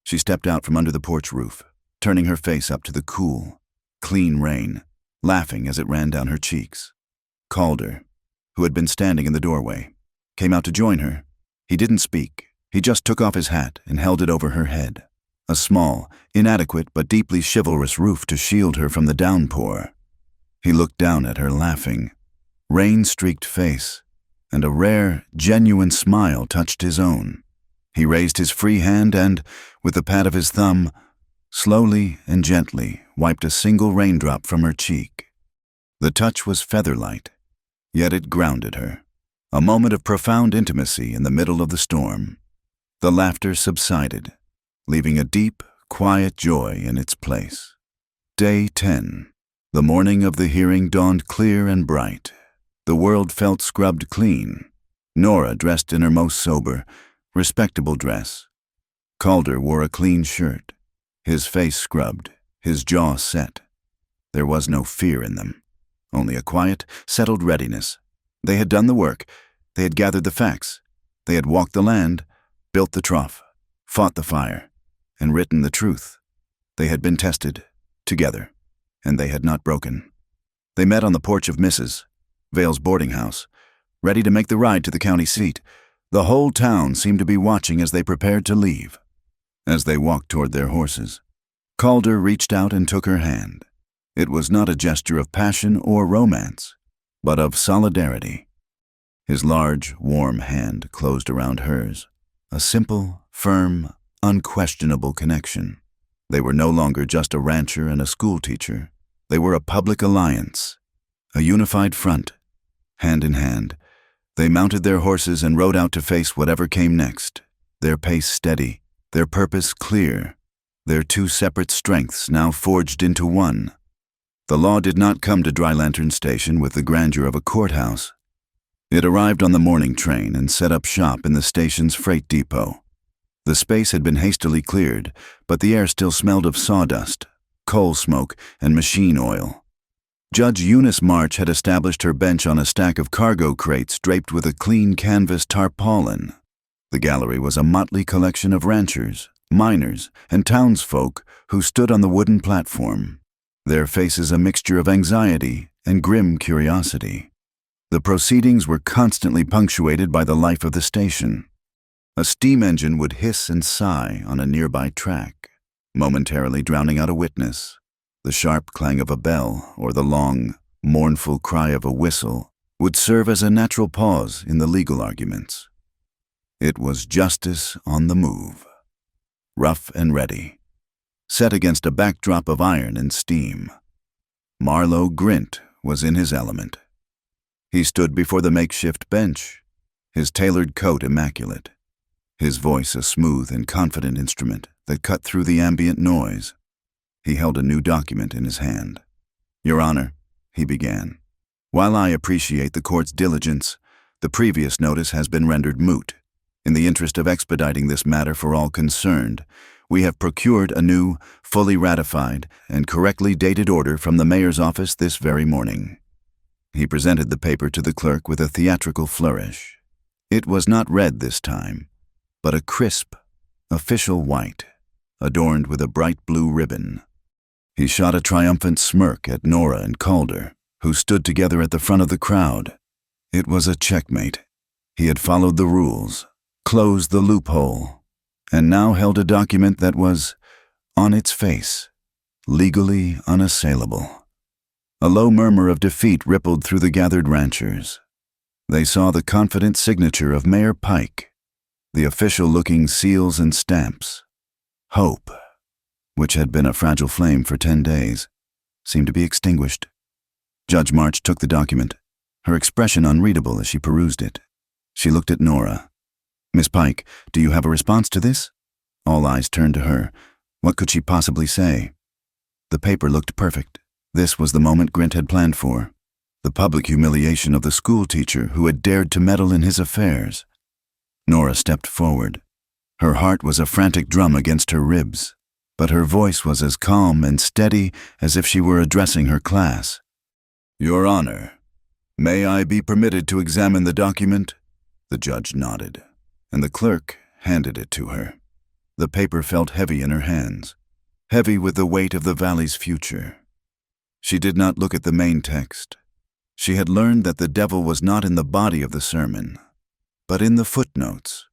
She stepped out from under the porch roof, turning her face up to the cool, clean rain, laughing as it ran down her cheeks. Calder, who had been standing in the doorway, came out to join her. He didn't speak. He just took off his hat and held it over her head, a small, inadequate but deeply chivalrous roof to shield her from the downpour. He looked down at her laughing. Rain-streaked face, and a rare, genuine smile touched his own. He raised his free hand and, with the pat of his thumb, slowly and gently wiped a single raindrop from her cheek. The touch was feather-light, yet it grounded her. A moment of profound intimacy in the middle of the storm. The laughter subsided, leaving a deep, quiet joy in its place. Day 10. The morning of the hearing dawned clear and bright. The world felt scrubbed clean. Nora dressed in her most sober, respectable dress. Calder wore a clean shirt, his face scrubbed, his jaw set. There was no fear in them, only a quiet, settled readiness. They had done the work, they had gathered the facts, they had walked the land, built the trough, fought the fire, and written the truth. They had been tested, together, and they had not broken. They met on the porch of Mrs. Vale's boarding house, ready to make the ride to the county seat. The whole town seemed to be watching as they prepared to leave. As they walked toward their horses, Calder reached out and took her hand. It was not a gesture of passion or romance, but of solidarity. His large, warm hand closed around hers, a simple, firm, unquestionable connection. They were no longer just a rancher and a schoolteacher. They were a public alliance, a unified front. Hand in hand, they mounted their horses and rode out to face whatever came next, their pace steady, their purpose clear, their two separate strengths now forged into one. The law did not come to Dry Lantern Station with the grandeur of a courthouse. It arrived on the morning train and set up shop in the station's freight depot. The space had been hastily cleared, but the air still smelled of sawdust, coal smoke, and machine oil. Judge Eunice March had established her bench on a stack of cargo crates draped with a clean canvas tarpaulin. The gallery was a motley collection of ranchers, miners, and townsfolk who stood on the wooden platform, their faces a mixture of anxiety and grim curiosity. The proceedings were constantly punctuated by the life of the station. A steam engine would hiss and sigh on a nearby track, momentarily drowning out a witness. The sharp clang of a bell or the long, mournful cry of a whistle would serve as a natural pause in the legal arguments. It was justice on the move, rough and ready, set against a backdrop of iron and steam. Marlowe Grint was in his element. He stood before the makeshift bench, his tailored coat immaculate, his voice a smooth and confident instrument that cut through the ambient noise. He held a new document in his hand. "Your Honor," he began, "while I appreciate the court's diligence, the previous notice has been rendered moot. In the interest of expediting this matter for all concerned, we have procured a new, fully ratified, and correctly dated order from the mayor's office this very morning." He presented the paper to the clerk with a theatrical flourish. It was not red this time, but a crisp, official white, adorned with a bright blue ribbon. He shot a triumphant smirk at Nora and Calder, who stood together at the front of the crowd. It was a checkmate. He had followed the rules, closed the loophole, and now held a document that was, on its face, legally unassailable. A low murmur of defeat rippled through the gathered ranchers. They saw the confident signature of Mayor Pike, the official-looking seals and stamps. Hope, which had been a fragile flame for 10 days, seemed to be extinguished. Judge March took the document, her expression unreadable as she perused it. She looked at Nora. "Miss Pike, do you have a response to this?" All eyes turned to her. What could she possibly say? The paper looked perfect. This was the moment Grint had planned for. The public humiliation of the schoolteacher who had dared to meddle in his affairs. Nora stepped forward. Her heart was a frantic drum against her ribs, but her voice was as calm and steady as if she were addressing her class. "Your Honor, may I be permitted to examine the document?" The judge nodded, and the clerk handed it to her. The paper felt heavy in her hands, heavy with the weight of the valley's future. She did not look at the main text. She had learned that the devil was not in the body of the sermon, but in the footnotes.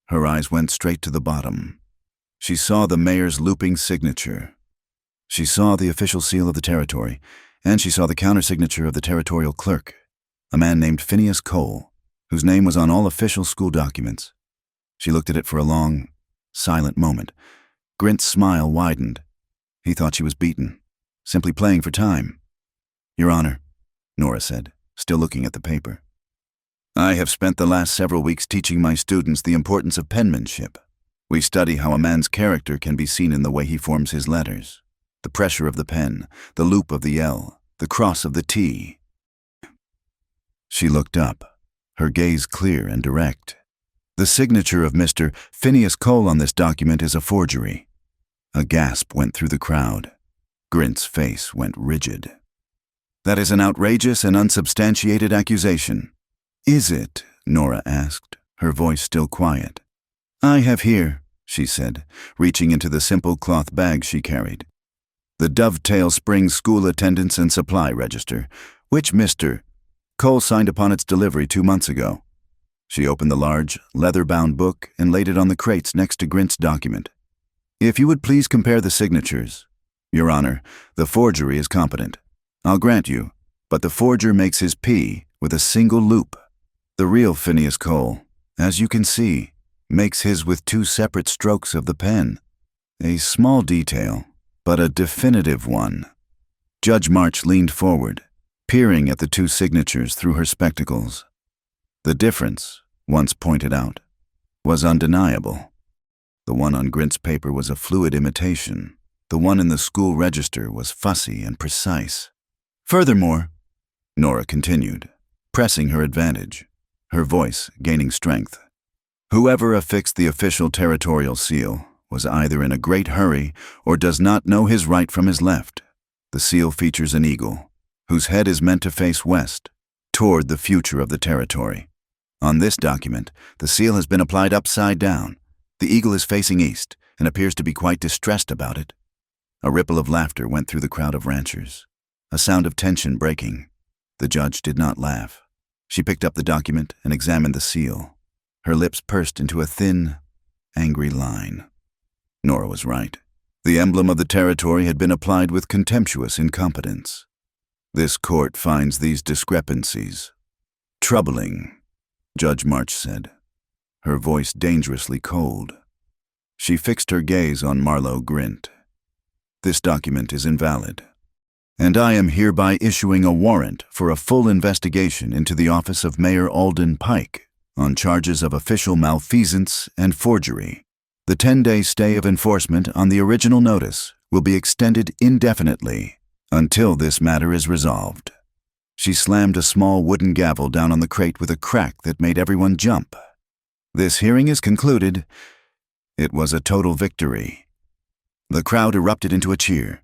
Her eyes went straight to the bottom. She saw the mayor's looping signature. She saw the official seal of the territory, and she saw the countersignature of the territorial clerk, a man named Phineas Cole, whose name was on all official school documents. She looked at it for a long, silent moment. Grint's smile widened. He thought she was beaten, simply playing for time. "Your Honor," Nora said, still looking at the paper. "I have spent the last several weeks teaching my students the importance of penmanship. We study how a man's character can be seen in the way he forms his letters. The pressure of the pen, the loop of the L, the cross of the T. She looked up, her gaze clear and direct. The signature of Mr. Phineas Cole on this document is a forgery. A gasp went through the crowd. Grint's face went rigid. That is an outrageous and unsubstantiated accusation. Is it? Nora asked, her voice still quiet. I have here, she said, reaching into the simple cloth bag she carried, the Dovetail Springs School Attendance and Supply Register, which Mr. Cole signed upon its delivery 2 months ago. She opened the large, leather-bound book and laid it on the crates next to Grint's document. If you would please compare the signatures. Your Honor, the forgery is competent. I'll grant you, but the forger makes his P with a single loop. The real Phineas Cole, as you can see, makes his with 2 separate strokes of the pen. A small detail, but a definitive one. Judge March leaned forward, peering at the 2 signatures through her spectacles. The difference, once pointed out, was undeniable. The one on Grint's paper was a fluid imitation. The one in the school register was fussy and precise. Furthermore, Nora continued, pressing her advantage, her voice gaining strength, whoever affixed the official territorial seal was either in a great hurry or does not know his right from his left. The seal features an eagle, whose head is meant to face west, toward the future of the territory. On this document, the seal has been applied upside down. The eagle is facing east and appears to be quite distressed about it. A ripple of laughter went through the crowd of ranchers, a sound of tension breaking. The judge did not laugh. She picked up the document and examined the seal. Her lips pursed into a thin, angry line. Nora was right. The emblem of the territory had been applied with contemptuous incompetence. This court finds these discrepancies troubling, Judge March said, her voice dangerously cold. She fixed her gaze on Marlowe Grint. This document is invalid, and I am hereby issuing a warrant for a full investigation into the office of Mayor Alden Pike on charges of official malfeasance and forgery. The 10-day stay of enforcement on the original notice will be extended indefinitely until this matter is resolved. She slammed a small wooden gavel down on the crate with a crack that made everyone jump. This hearing is concluded. It was a total victory. The crowd erupted into a cheer.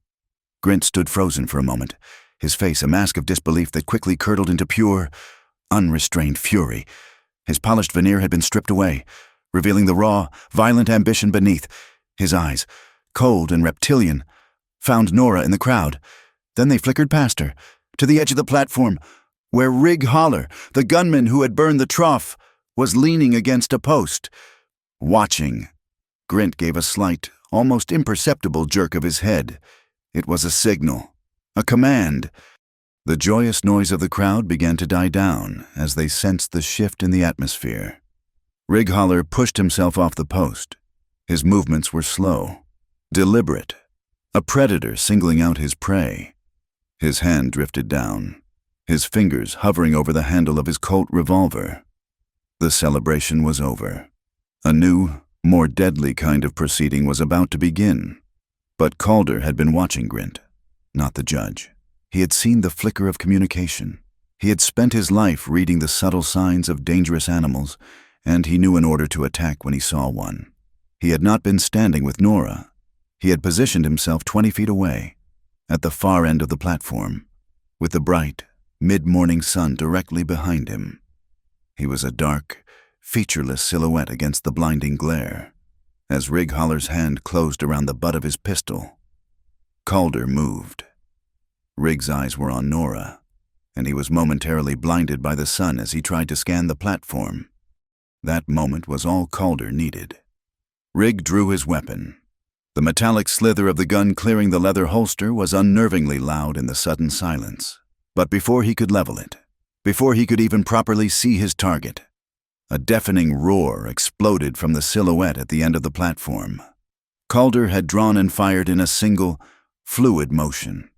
Grint stood frozen for a moment, his face a mask of disbelief that quickly curdled into pure, unrestrained fury. His polished veneer had been stripped away, revealing the raw, violent ambition beneath. His eyes, cold and reptilian, found Nora in the crowd. Then they flickered past her, to the edge of the platform, where Rig Holler, the gunman who had burned the trough, was leaning against a post, watching. Grint gave a slight, almost imperceptible jerk of his head. It was a signal, a command. The joyous noise of the crowd began to die down as they sensed the shift in the atmosphere. Rig Holler pushed himself off the post. His movements were slow, deliberate, a predator singling out his prey. His hand drifted down, his fingers hovering over the handle of his Colt revolver. The celebration was over. A new, more deadly kind of proceeding was about to begin. But Calder had been watching Grint, not the judge. He had seen the flicker of communication. He had spent his life reading the subtle signs of dangerous animals, and he knew an order to attack when he saw one. He had not been standing with Nora. He had positioned himself 20 feet away, at the far end of the platform, with the bright, mid-morning sun directly behind him. He was a dark, featureless silhouette against the blinding glare. As Rig Holler's hand closed around the butt of his pistol, Calder moved. Rig's eyes were on Nora, and he was momentarily blinded by the sun as he tried to scan the platform. That moment was all Calder needed. Rig drew his weapon. The metallic slither of the gun clearing the leather holster was unnervingly loud in the sudden silence. But before he could level it, before he could even properly see his target, a deafening roar exploded from the silhouette at the end of the platform. Calder had drawn and fired in a single, fluid motion.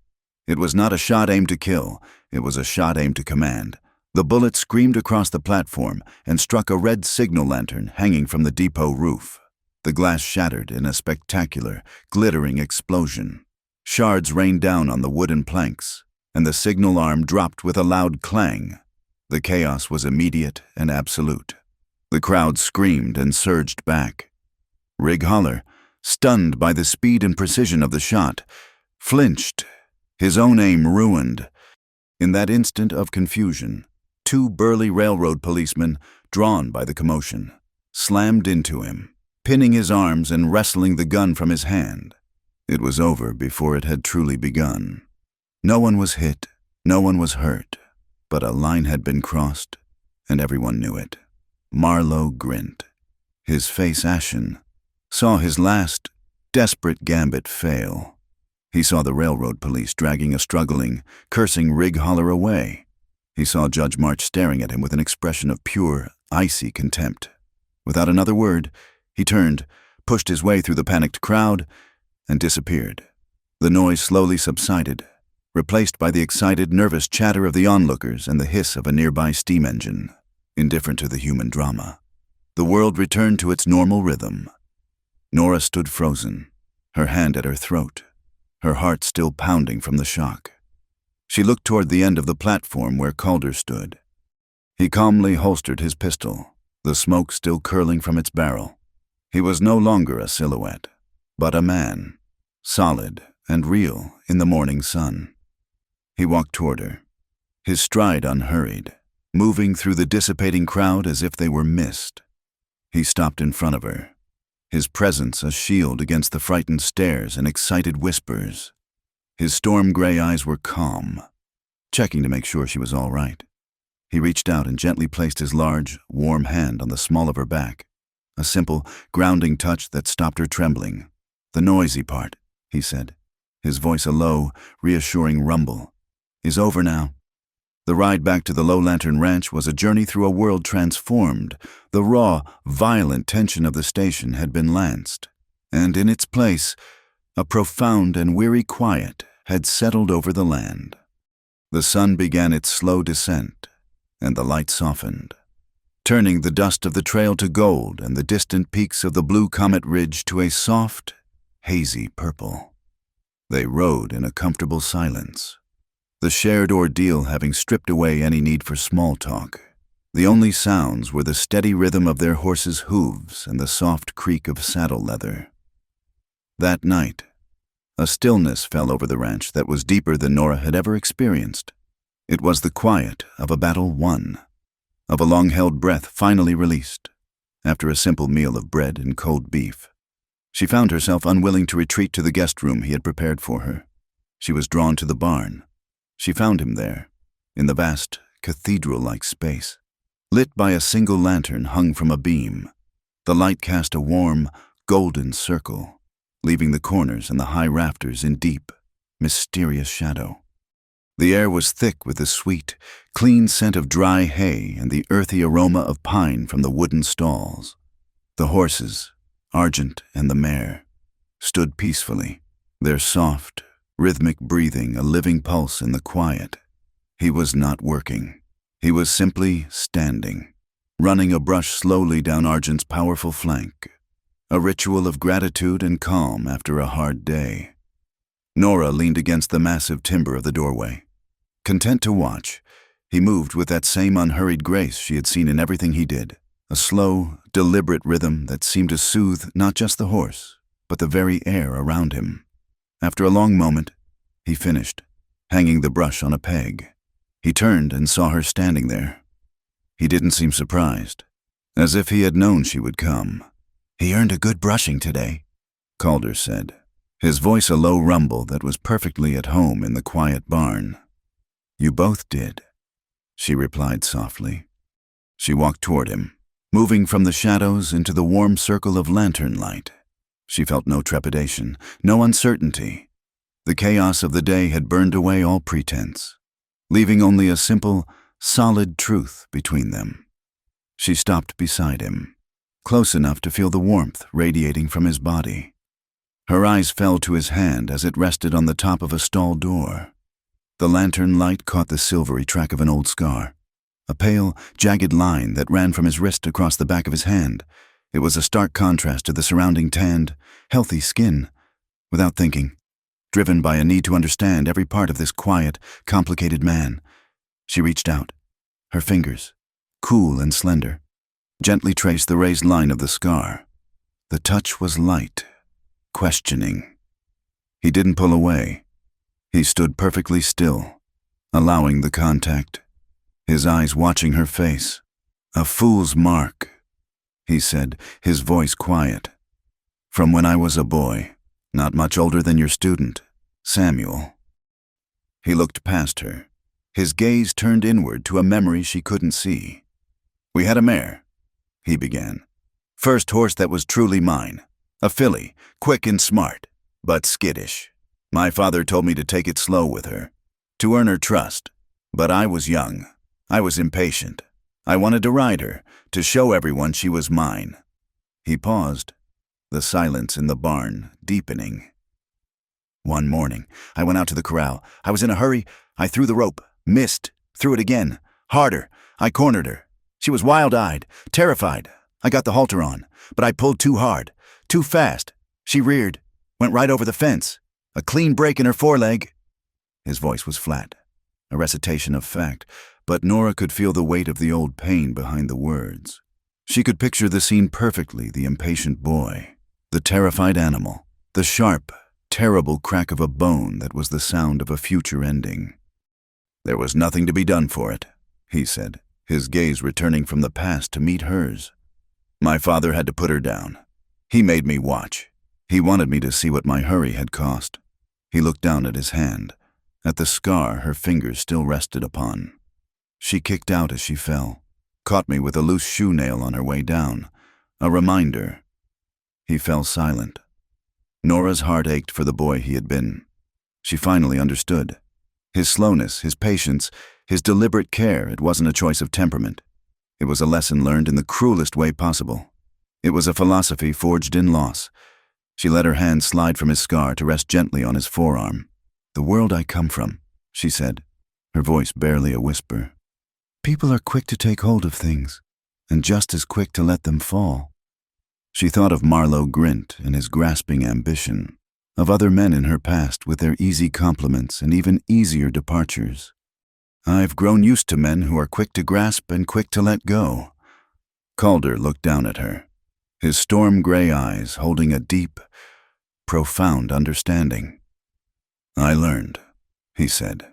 It was not a shot aimed to kill, it was a shot aimed to command. The bullet screamed across the platform and struck a red signal lantern hanging from the depot roof. The glass shattered in a spectacular, glittering explosion. Shards rained down on the wooden planks, and the signal arm dropped with a loud clang. The chaos was immediate and absolute. The crowd screamed and surged back. Rig Holler, stunned by the speed and precision of the shot, flinched, his own aim ruined. In that instant of confusion, two burly railroad policemen, drawn by the commotion, slammed into him, pinning his arms and wresting the gun from his hand. It was over before it had truly begun. No one was hit, no one was hurt, but a line had been crossed, and everyone knew it. Marlowe Grint, his face ashen, saw his last, desperate gambit fail. He saw the railroad police dragging a struggling, cursing Rig Holler away. He saw Judge March staring at him with an expression of pure, icy contempt. Without another word, he turned, pushed his way through the panicked crowd, and disappeared. The noise slowly subsided, replaced by the excited, nervous chatter of the onlookers and the hiss of a nearby steam engine, indifferent to the human drama. The world returned to its normal rhythm. Nora stood frozen, her hand at her throat, her heart still pounding from the shock. She looked toward the end of the platform where Calder stood. He calmly holstered his pistol, the smoke still curling from its barrel. He was no longer a silhouette, but a man, solid and real in the morning sun. He walked toward her, his stride unhurried, moving through the dissipating crowd as if they were mist. He stopped in front of her, his presence a shield against the frightened stares and excited whispers. His storm-gray eyes were calm, checking to make sure she was all right. He reached out and gently placed his large, warm hand on the small of her back, a simple, grounding touch that stopped her trembling. "The noisy part," he said, his voice a low, reassuring rumble, "is over now." The ride back to the Low Lantern Ranch was a journey through a world transformed. The raw, violent tension of the station had been lanced, and in its place, a profound and weary quiet had settled over the land. The sun began its slow descent, and the light softened, turning the dust of the trail to gold and the distant peaks of the Blue Comet Ridge to a soft, hazy purple. They rode in a comfortable silence, the shared ordeal having stripped away any need for small talk. The only sounds were the steady rhythm of their horses' hooves and the soft creak of saddle leather. That night, a stillness fell over the ranch that was deeper than Nora had ever experienced. It was the quiet of a battle won, of a long-held breath finally released, after a simple meal of bread and cold beef. She found herself unwilling to retreat to the guest room he had prepared for her. She was drawn to the barn. She found him there, in the vast, cathedral-like space, lit by a single lantern hung from a beam. The light cast a warm, golden circle, leaving the corners and the high rafters in deep, mysterious shadow. The air was thick with the sweet, clean scent of dry hay and the earthy aroma of pine from the wooden stalls. The horses, Argent and the mare, stood peacefully, their soft, rhythmic breathing a living pulse in the quiet. He was not working. He was simply standing, running a brush slowly down Argent's powerful flank, a ritual of gratitude and calm after a hard day. Nora leaned against the massive timber of the doorway. Content to watch, he moved with that same unhurried grace she had seen in everything he did, a slow, deliberate rhythm that seemed to soothe not just the horse, but the very air around him. After a long moment, he finished, hanging the brush on a peg. He turned and saw her standing there. He didn't seem surprised, as if he had known she would come. "He earned a good brushing today," Calder said, his voice a low rumble that was perfectly at home in the quiet barn. "You both did," she replied softly. She walked toward him, moving from the shadows into the warm circle of lantern light. She felt no trepidation, no uncertainty. The chaos of the day had burned away all pretense, leaving only a simple, solid truth between them. She stopped beside him, close enough to feel the warmth radiating from his body. Her eyes fell to his hand as it rested on the top of a stall door. The lantern light caught the silvery track of an old scar, a pale, jagged line that ran from his wrist across the back of his hand. It was a stark contrast to the surrounding tanned, healthy skin. Without thinking, driven by a need to understand every part of this quiet, complicated man, she reached out, Her fingers, cool and slender, gently traced the raised line of the scar. The touch was light, questioning. He didn't pull away. He stood perfectly still, allowing the contact, his eyes watching her face. "A fool's mark," he said, his voice quiet. "From when I was a boy, not much older than your student, Samuel." He looked past her, his gaze turned inward to a memory she couldn't see. "We had a mare," he began. "First horse that was truly mine. A filly, quick and smart, but skittish. My father told me to take it slow with her, to earn her trust. But I was young. I was impatient. I wanted to ride her, to show everyone she was mine." He paused, the silence in the barn deepening. "One morning, I went out to the corral. I was in a hurry. I threw the rope, missed, threw it again, harder. I cornered her. She was wild-eyed, terrified. I got the halter on, but I pulled too hard, too fast. She reared, went right over the fence. A clean break in her foreleg." His voice was flat, a recitation of fact, but Nora could feel the weight of the old pain behind the words. She could picture the scene perfectly, the impatient boy, the terrified animal, the sharp, terrible crack of a bone that was the sound of a future ending. "There was nothing to be done for it," he said, his gaze returning from the past to meet hers. "My father had to put her down. He made me watch. He wanted me to see what my hurry had cost." He looked down at his hand, at the scar her fingers still rested upon. She kicked out as she fell, caught me with a loose shoe nail on her way down, a reminder. He fell silent. Nora's heart ached for the boy he had been. She finally understood. His slowness, his patience, his deliberate care, it wasn't a choice of temperament. It was a lesson learned in the cruelest way possible. It was a philosophy forged in loss. She let her hand slide from his scar to rest gently on his forearm. "The world I come from," she said, her voice barely a whisper. "People are quick to take hold of things, and just as quick to let them fall." She thought of Marlowe Grint and his grasping ambition, of other men in her past with their easy compliments and even easier departures. "I've grown used to men who are quick to grasp and quick to let go." Calder looked down at her, his storm-gray eyes holding a deep, profound understanding. "I learned," he said,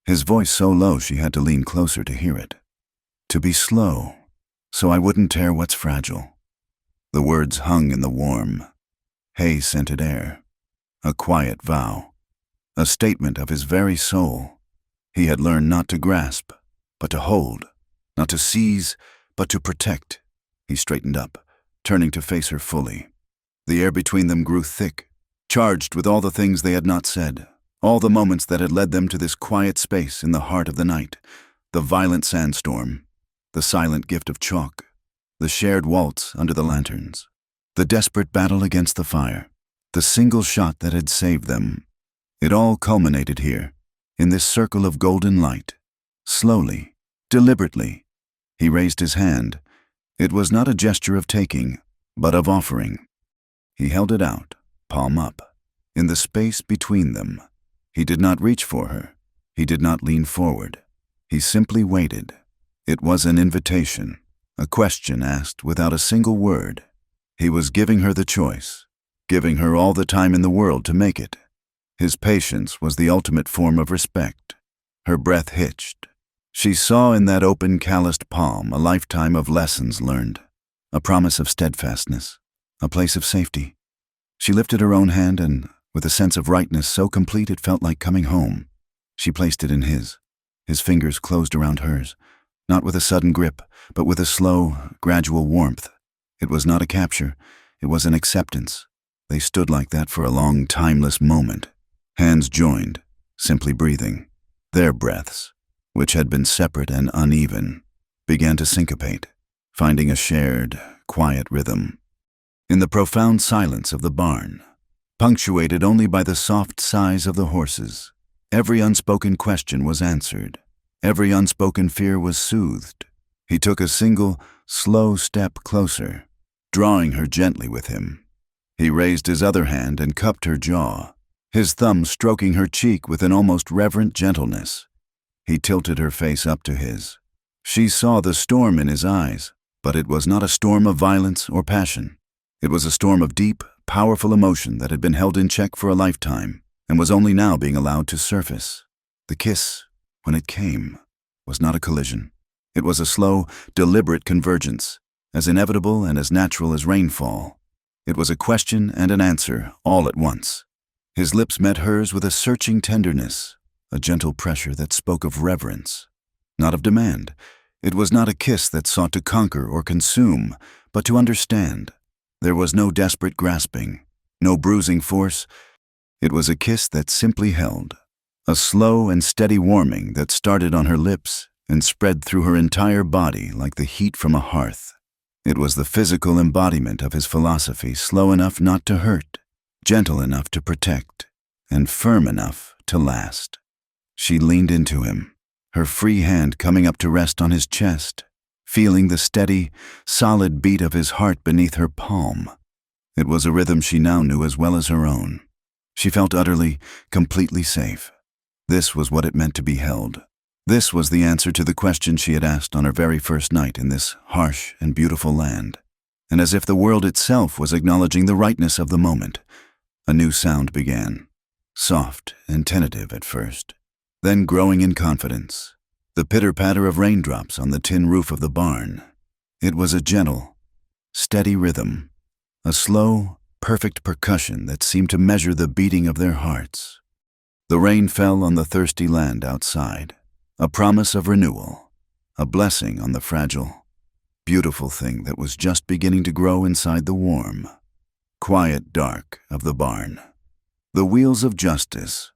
his voice so low she had to lean closer to hear it. "To be slow, so I wouldn't tear what's fragile." The words hung in the warm, hay-scented air. A quiet vow, a statement of his very soul. He had learned not to grasp, but to hold, not to seize, but to protect. He straightened up, turning to face her fully. The air between them grew thick, charged with all the things they had not said, all the moments that had led them to this quiet space in the heart of the night, the violent sandstorm, the silent gift of chalk, the shared waltz under the lanterns, the desperate battle against the fire, the single shot that had saved them. It all culminated here, in this circle of golden light. Slowly, deliberately, he raised his hand. It was not a gesture of taking, but of offering. He held it out, palm up, in the space between them. He did not reach for her. He did not lean forward. He simply waited. It was an invitation, a question asked without a single word. He was giving her the choice, giving her all the time in the world to make it. His patience was the ultimate form of respect. Her breath hitched. She saw in that open, calloused palm a lifetime of lessons learned, a promise of steadfastness, a place of safety. She lifted her own hand and, with a sense of rightness so complete it felt like coming home, she placed it in his. His fingers closed around hers, not with a sudden grip, but with a slow, gradual warmth. It was not a capture, it was an acceptance. They stood like that for a long, timeless moment, hands joined, simply breathing. Their breaths, which had been separate and uneven, began to syncopate, finding a shared, quiet rhythm. In the profound silence of the barn, punctuated only by the soft sighs of the horses, every unspoken question was answered. Every unspoken fear was soothed. He took a single, slow step closer, drawing her gently with him. He raised his other hand and cupped her jaw, his thumb stroking her cheek with an almost reverent gentleness. He tilted her face up to his. She saw the storm in his eyes, but it was not a storm of violence or passion. It was a storm of deep, powerful emotion that had been held in check for a lifetime and was only now being allowed to surface. The kiss, when it came, was not a collision. It was a slow, deliberate convergence, as inevitable and as natural as rainfall. It was a question and an answer, all at once. His lips met hers with a searching tenderness, a gentle pressure that spoke of reverence, not of demand. It was not a kiss that sought to conquer or consume, but to understand. There was no desperate grasping, no bruising force. It was a kiss that simply held, a slow and steady warming that started on her lips and spread through her entire body like the heat from a hearth. It was the physical embodiment of his philosophy, slow enough not to hurt, gentle enough to protect, and firm enough to last. She leaned into him, her free hand coming up to rest on his chest, feeling the steady, solid beat of his heart beneath her palm. It was a rhythm she now knew as well as her own. She felt utterly, completely safe. This was what it meant to be held. This was the answer to the question she had asked on her very first night in this harsh and beautiful land. And as if the world itself was acknowledging the rightness of the moment, a new sound began, soft and tentative at first, then growing in confidence. The pitter-patter of raindrops on the tin roof of the barn. It was a gentle, steady rhythm, a slow, perfect percussion that seemed to measure the beating of their hearts. The rain fell on the thirsty land outside, a promise of renewal, a blessing on the fragile, beautiful thing that was just beginning to grow inside the warm, quiet dark of the barn. The wheels of justice,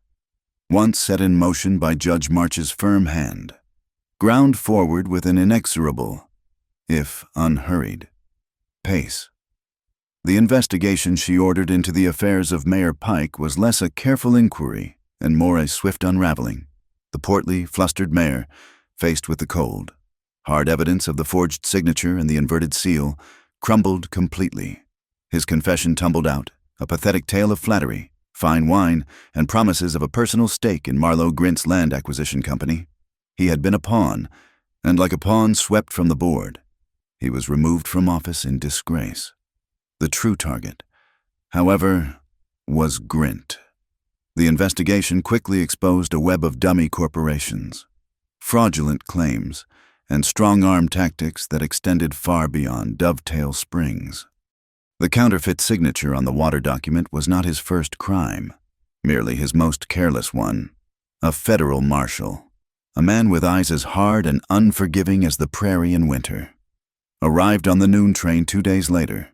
once set in motion by Judge March's firm hand, ground forward with an inexorable, if unhurried, pace. The investigation she ordered into the affairs of Mayor Pike was less a careful inquiry and more a swift unraveling. The portly, flustered mayor, faced with the cold, hard evidence of the forged signature and the inverted seal, crumbled completely. His confession tumbled out, a pathetic tale of flattery, fine wine, and promises of a personal stake in Marlowe Grint's land acquisition company. He had been a pawn, and like a pawn swept from the board, he was removed from office in disgrace. The true target, however, was Grint. The investigation quickly exposed a web of dummy corporations, fraudulent claims, and strong-arm tactics that extended far beyond Dovetail Springs. The counterfeit signature on the water document was not his first crime, merely his most careless one. A federal marshal, a man with eyes as hard and unforgiving as the prairie in winter, arrived on the noon train 2 days later.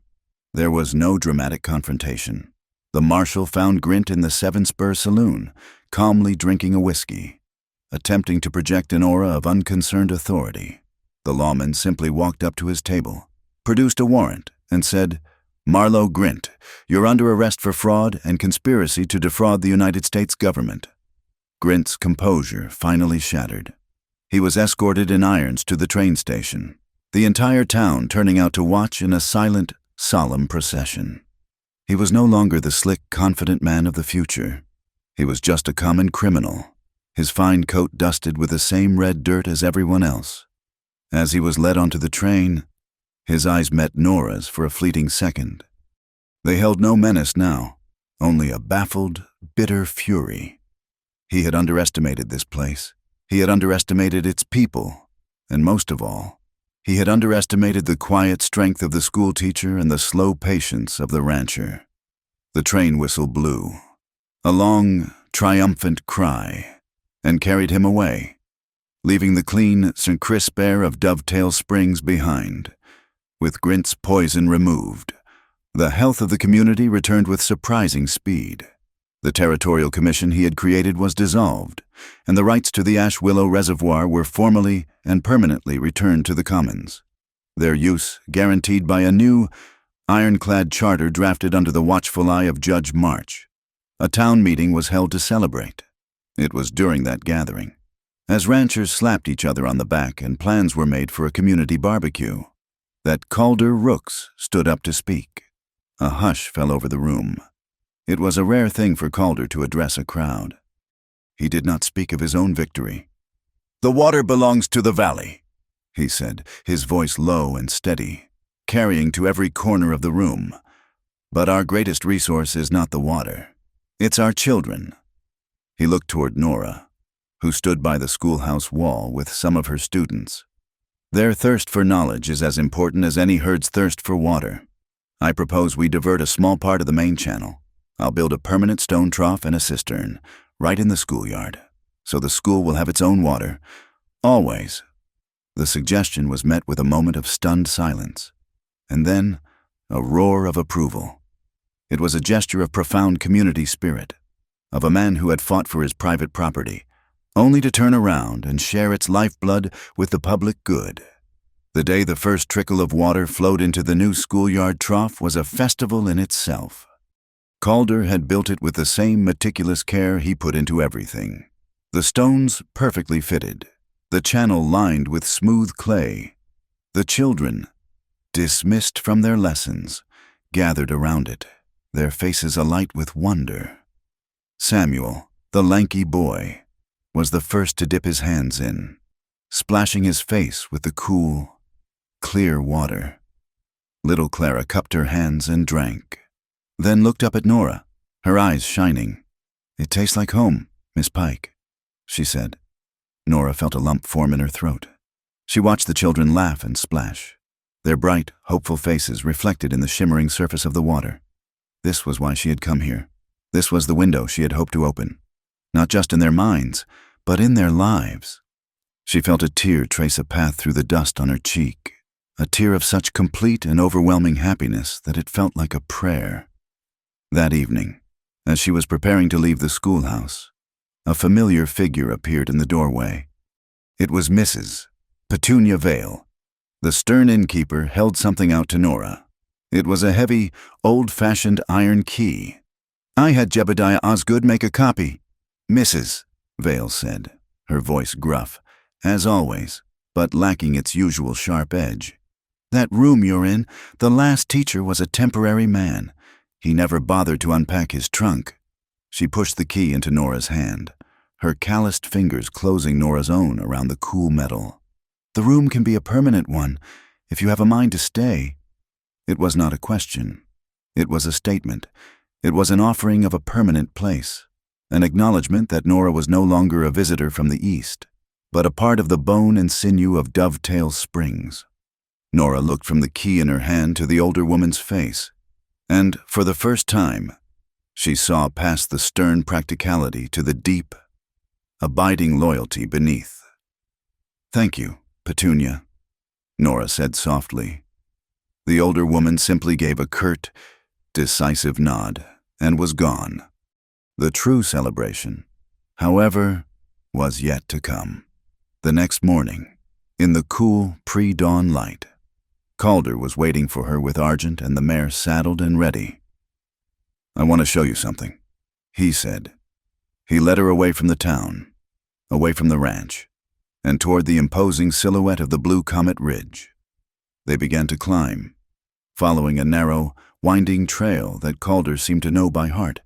There was no dramatic confrontation. The marshal found Grint in the Seven Spur Saloon, calmly drinking a whiskey, attempting to project an aura of unconcerned authority. The lawman simply walked up to his table, produced a warrant, and said, "Marlowe Grint, you're under arrest for fraud and conspiracy to defraud the United States government." Grint's composure finally shattered. He was escorted in irons to the train station, the entire town turning out to watch in a silent, solemn procession. He was no longer the slick, confident man of the future. He was just a common criminal, his fine coat dusted with the same red dirt as everyone else. As he was led onto the train, his eyes met Nora's for a fleeting second. They held no menace now, only a baffled, bitter fury. He had underestimated this place. He had underestimated its people, and most of all, he had underestimated the quiet strength of the schoolteacher and the slow patience of the rancher. The train whistle blew, a long, triumphant cry, and carried him away, leaving the clean, crisp air of Dovetail Springs behind. With Grint's poison removed, the health of the community returned with surprising speed. The territorial commission he had created was dissolved, and the rights to the Ash Willow Reservoir were formally and permanently returned to the Commons, their use guaranteed by a new, ironclad charter drafted under the watchful eye of Judge March. A town meeting was held to celebrate. It was during that gathering, as ranchers slapped each other on the back and plans were made for a community barbecue, that Calder Rooks stood up to speak. A hush fell over the room. It was a rare thing for Calder to address a crowd. He did not speak of his own victory. "The water belongs to the valley," he said, his voice low and steady, carrying to every corner of the room. "But our greatest resource is not the water. It's our children." He looked toward Nora, who stood by the schoolhouse wall with some of her students. "Their thirst for knowledge is as important as any herd's thirst for water. I propose we divert a small part of the main channel. I'll build a permanent stone trough and a cistern, right in the schoolyard, so the school will have its own water, always." The suggestion was met with a moment of stunned silence, and then a roar of approval. It was a gesture of profound community spirit, of a man who had fought for his private property, only to turn around and share its lifeblood with the public good. The day the first trickle of water flowed into the new schoolyard trough was a festival in itself. Calder had built it with the same meticulous care he put into everything. The stones perfectly fitted, the channel lined with smooth clay. The children, dismissed from their lessons, gathered around it, their faces alight with wonder. Samuel, the lanky boy, was the first to dip his hands in, splashing his face with the cool, clear water. Little Clara cupped her hands and drank, then looked up at Nora, her eyes shining. "It tastes like home, Miss Pike," she said. Nora felt a lump form in her throat. She watched the children laugh and splash, their bright, hopeful faces reflected in the shimmering surface of the water. This was why she had come here. This was the window she had hoped to open, not just in their minds, but in their lives. She felt a tear trace a path through the dust on her cheek, a tear of such complete and overwhelming happiness that it felt like a prayer. That evening, as she was preparing to leave the schoolhouse, a familiar figure appeared in the doorway. It was Mrs. Petunia Vale. The stern innkeeper held something out to Nora. It was a heavy, old-fashioned iron key. "I had Jebediah Osgood make a copy," Mrs. Vale said, her voice gruff, as always, but lacking its usual sharp edge. "That room you're in, the last teacher was a temporary man. He never bothered to unpack his trunk." She pushed the key into Nora's hand, her calloused fingers closing Nora's own around the cool metal. "The room can be a permanent one, if you have a mind to stay." It was not a question. It was a statement. It was an offering of a permanent place, an acknowledgement that Nora was no longer a visitor from the east, but a part of the bone and sinew of Dovetail Springs. Nora looked from the key in her hand to the older woman's face, and, for the first time, she saw past the stern practicality to the deep, abiding loyalty beneath. "Thank you, Petunia," Nora said softly. The older woman simply gave a curt, decisive nod and was gone. The true celebration, however, was yet to come. The next morning, in the cool pre-dawn light, Calder was waiting for her with Argent and the mare saddled and ready. "I want to show you something," he said. He led her away from the town, away from the ranch, and toward the imposing silhouette of the Blue Comet Ridge. They began to climb, following a narrow, winding trail that Calder seemed to know by heart.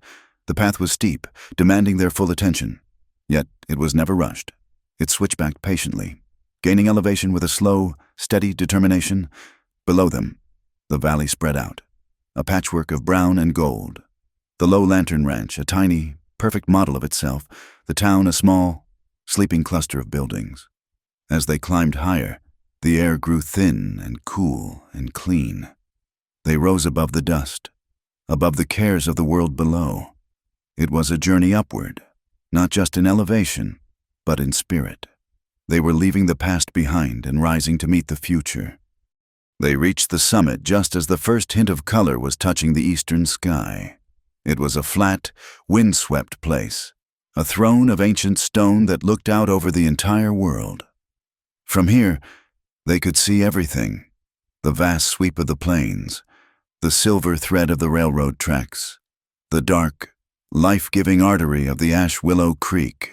The path was steep, demanding their full attention, yet it was never rushed. It switched back patiently, gaining elevation with a slow, steady determination. Below them, the valley spread out, a patchwork of brown and gold. The Low Lantern Ranch, a tiny, perfect model of itself, the town a small, sleeping cluster of buildings. As they climbed higher, the air grew thin and cool and clean. They rose above the dust, above the cares of the world below. It was a journey upward, not just in elevation, but in spirit. They were leaving the past behind and rising to meet the future. They reached the summit just as the first hint of color was touching the eastern sky. It was a flat, wind-swept place, a throne of ancient stone that looked out over the entire world. From here, they could see everything: the vast sweep of the plains, the silver thread of the railroad tracks, the dark, life-giving artery of the Ash Willow Creek.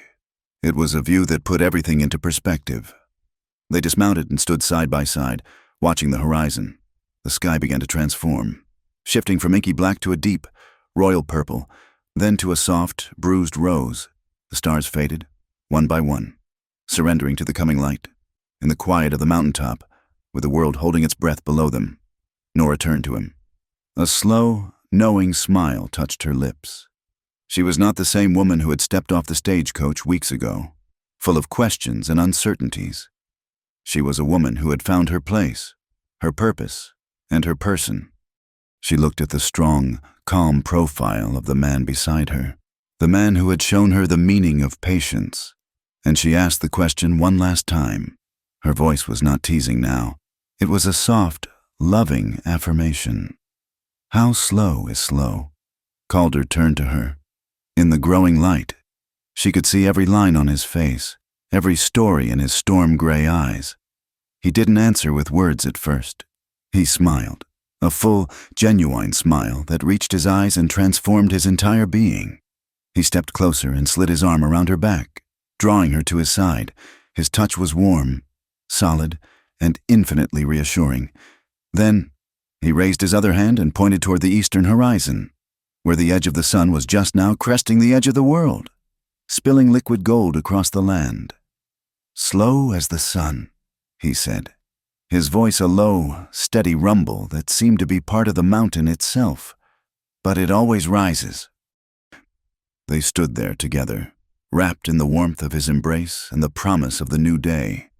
It was a view that put everything into perspective. They dismounted and stood side by side, watching the horizon. The sky began to transform, shifting from inky black to a deep, royal purple, then to a soft, bruised rose. The stars faded, one by one, surrendering to the coming light. in the quiet of the mountaintop, with the world holding its breath below them. Nora turned to him. A slow, knowing smile touched her lips. She was not the same woman who had stepped off the stagecoach weeks ago, full of questions and uncertainties. She was a woman who had found her place, her purpose, and her person. She looked at the strong, calm profile of the man beside her, the man who had shown her the meaning of patience, and she asked the question one last time. Her voice was not teasing now. It was a soft, loving affirmation. "How slow is slow?" Calder turned to her. In the growing light, she could see every line on his face, every story in his storm-gray eyes. He didn't answer with words at first. He smiled, a full, genuine smile that reached his eyes and transformed his entire being. He stepped closer and slid his arm around her back, drawing her to his side. His touch was warm, solid, and infinitely reassuring. Then, he raised his other hand and pointed toward the eastern horizon, where the edge of the sun was just now cresting the edge of the world, spilling liquid gold across the land. "Slow as the sun," he said, his voice a low, steady rumble that seemed to be part of the mountain itself. "But it always rises." They stood there together, wrapped in the warmth of his embrace and the promise of the new day.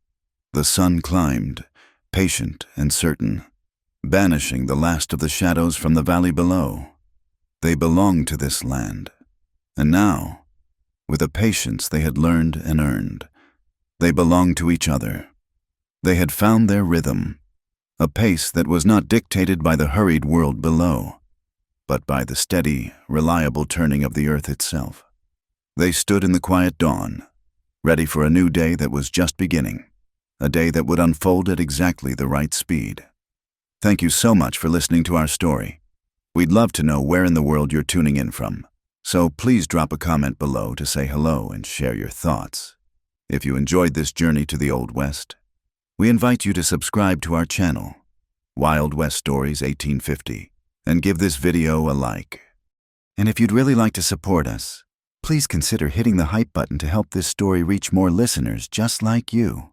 The sun climbed, patient and certain, banishing the last of the shadows from the valley below. They belonged to this land, and now, with a patience they had learned and earned, they belonged to each other. They had found their rhythm, a pace that was not dictated by the hurried world below, but by the steady, reliable turning of the earth itself. They stood in the quiet dawn, ready for a new day that was just beginning, a day that would unfold at exactly the right speed. Thank you so much for listening to our story. We'd love to know where in the world you're tuning in from, so please drop a comment below to say hello and share your thoughts. If you enjoyed this journey to the Old West, we invite you to subscribe to our channel, Wild West Stories 1850, and give this video a like. And if you'd really like to support us, please consider hitting the hype button to help this story reach more listeners just like you.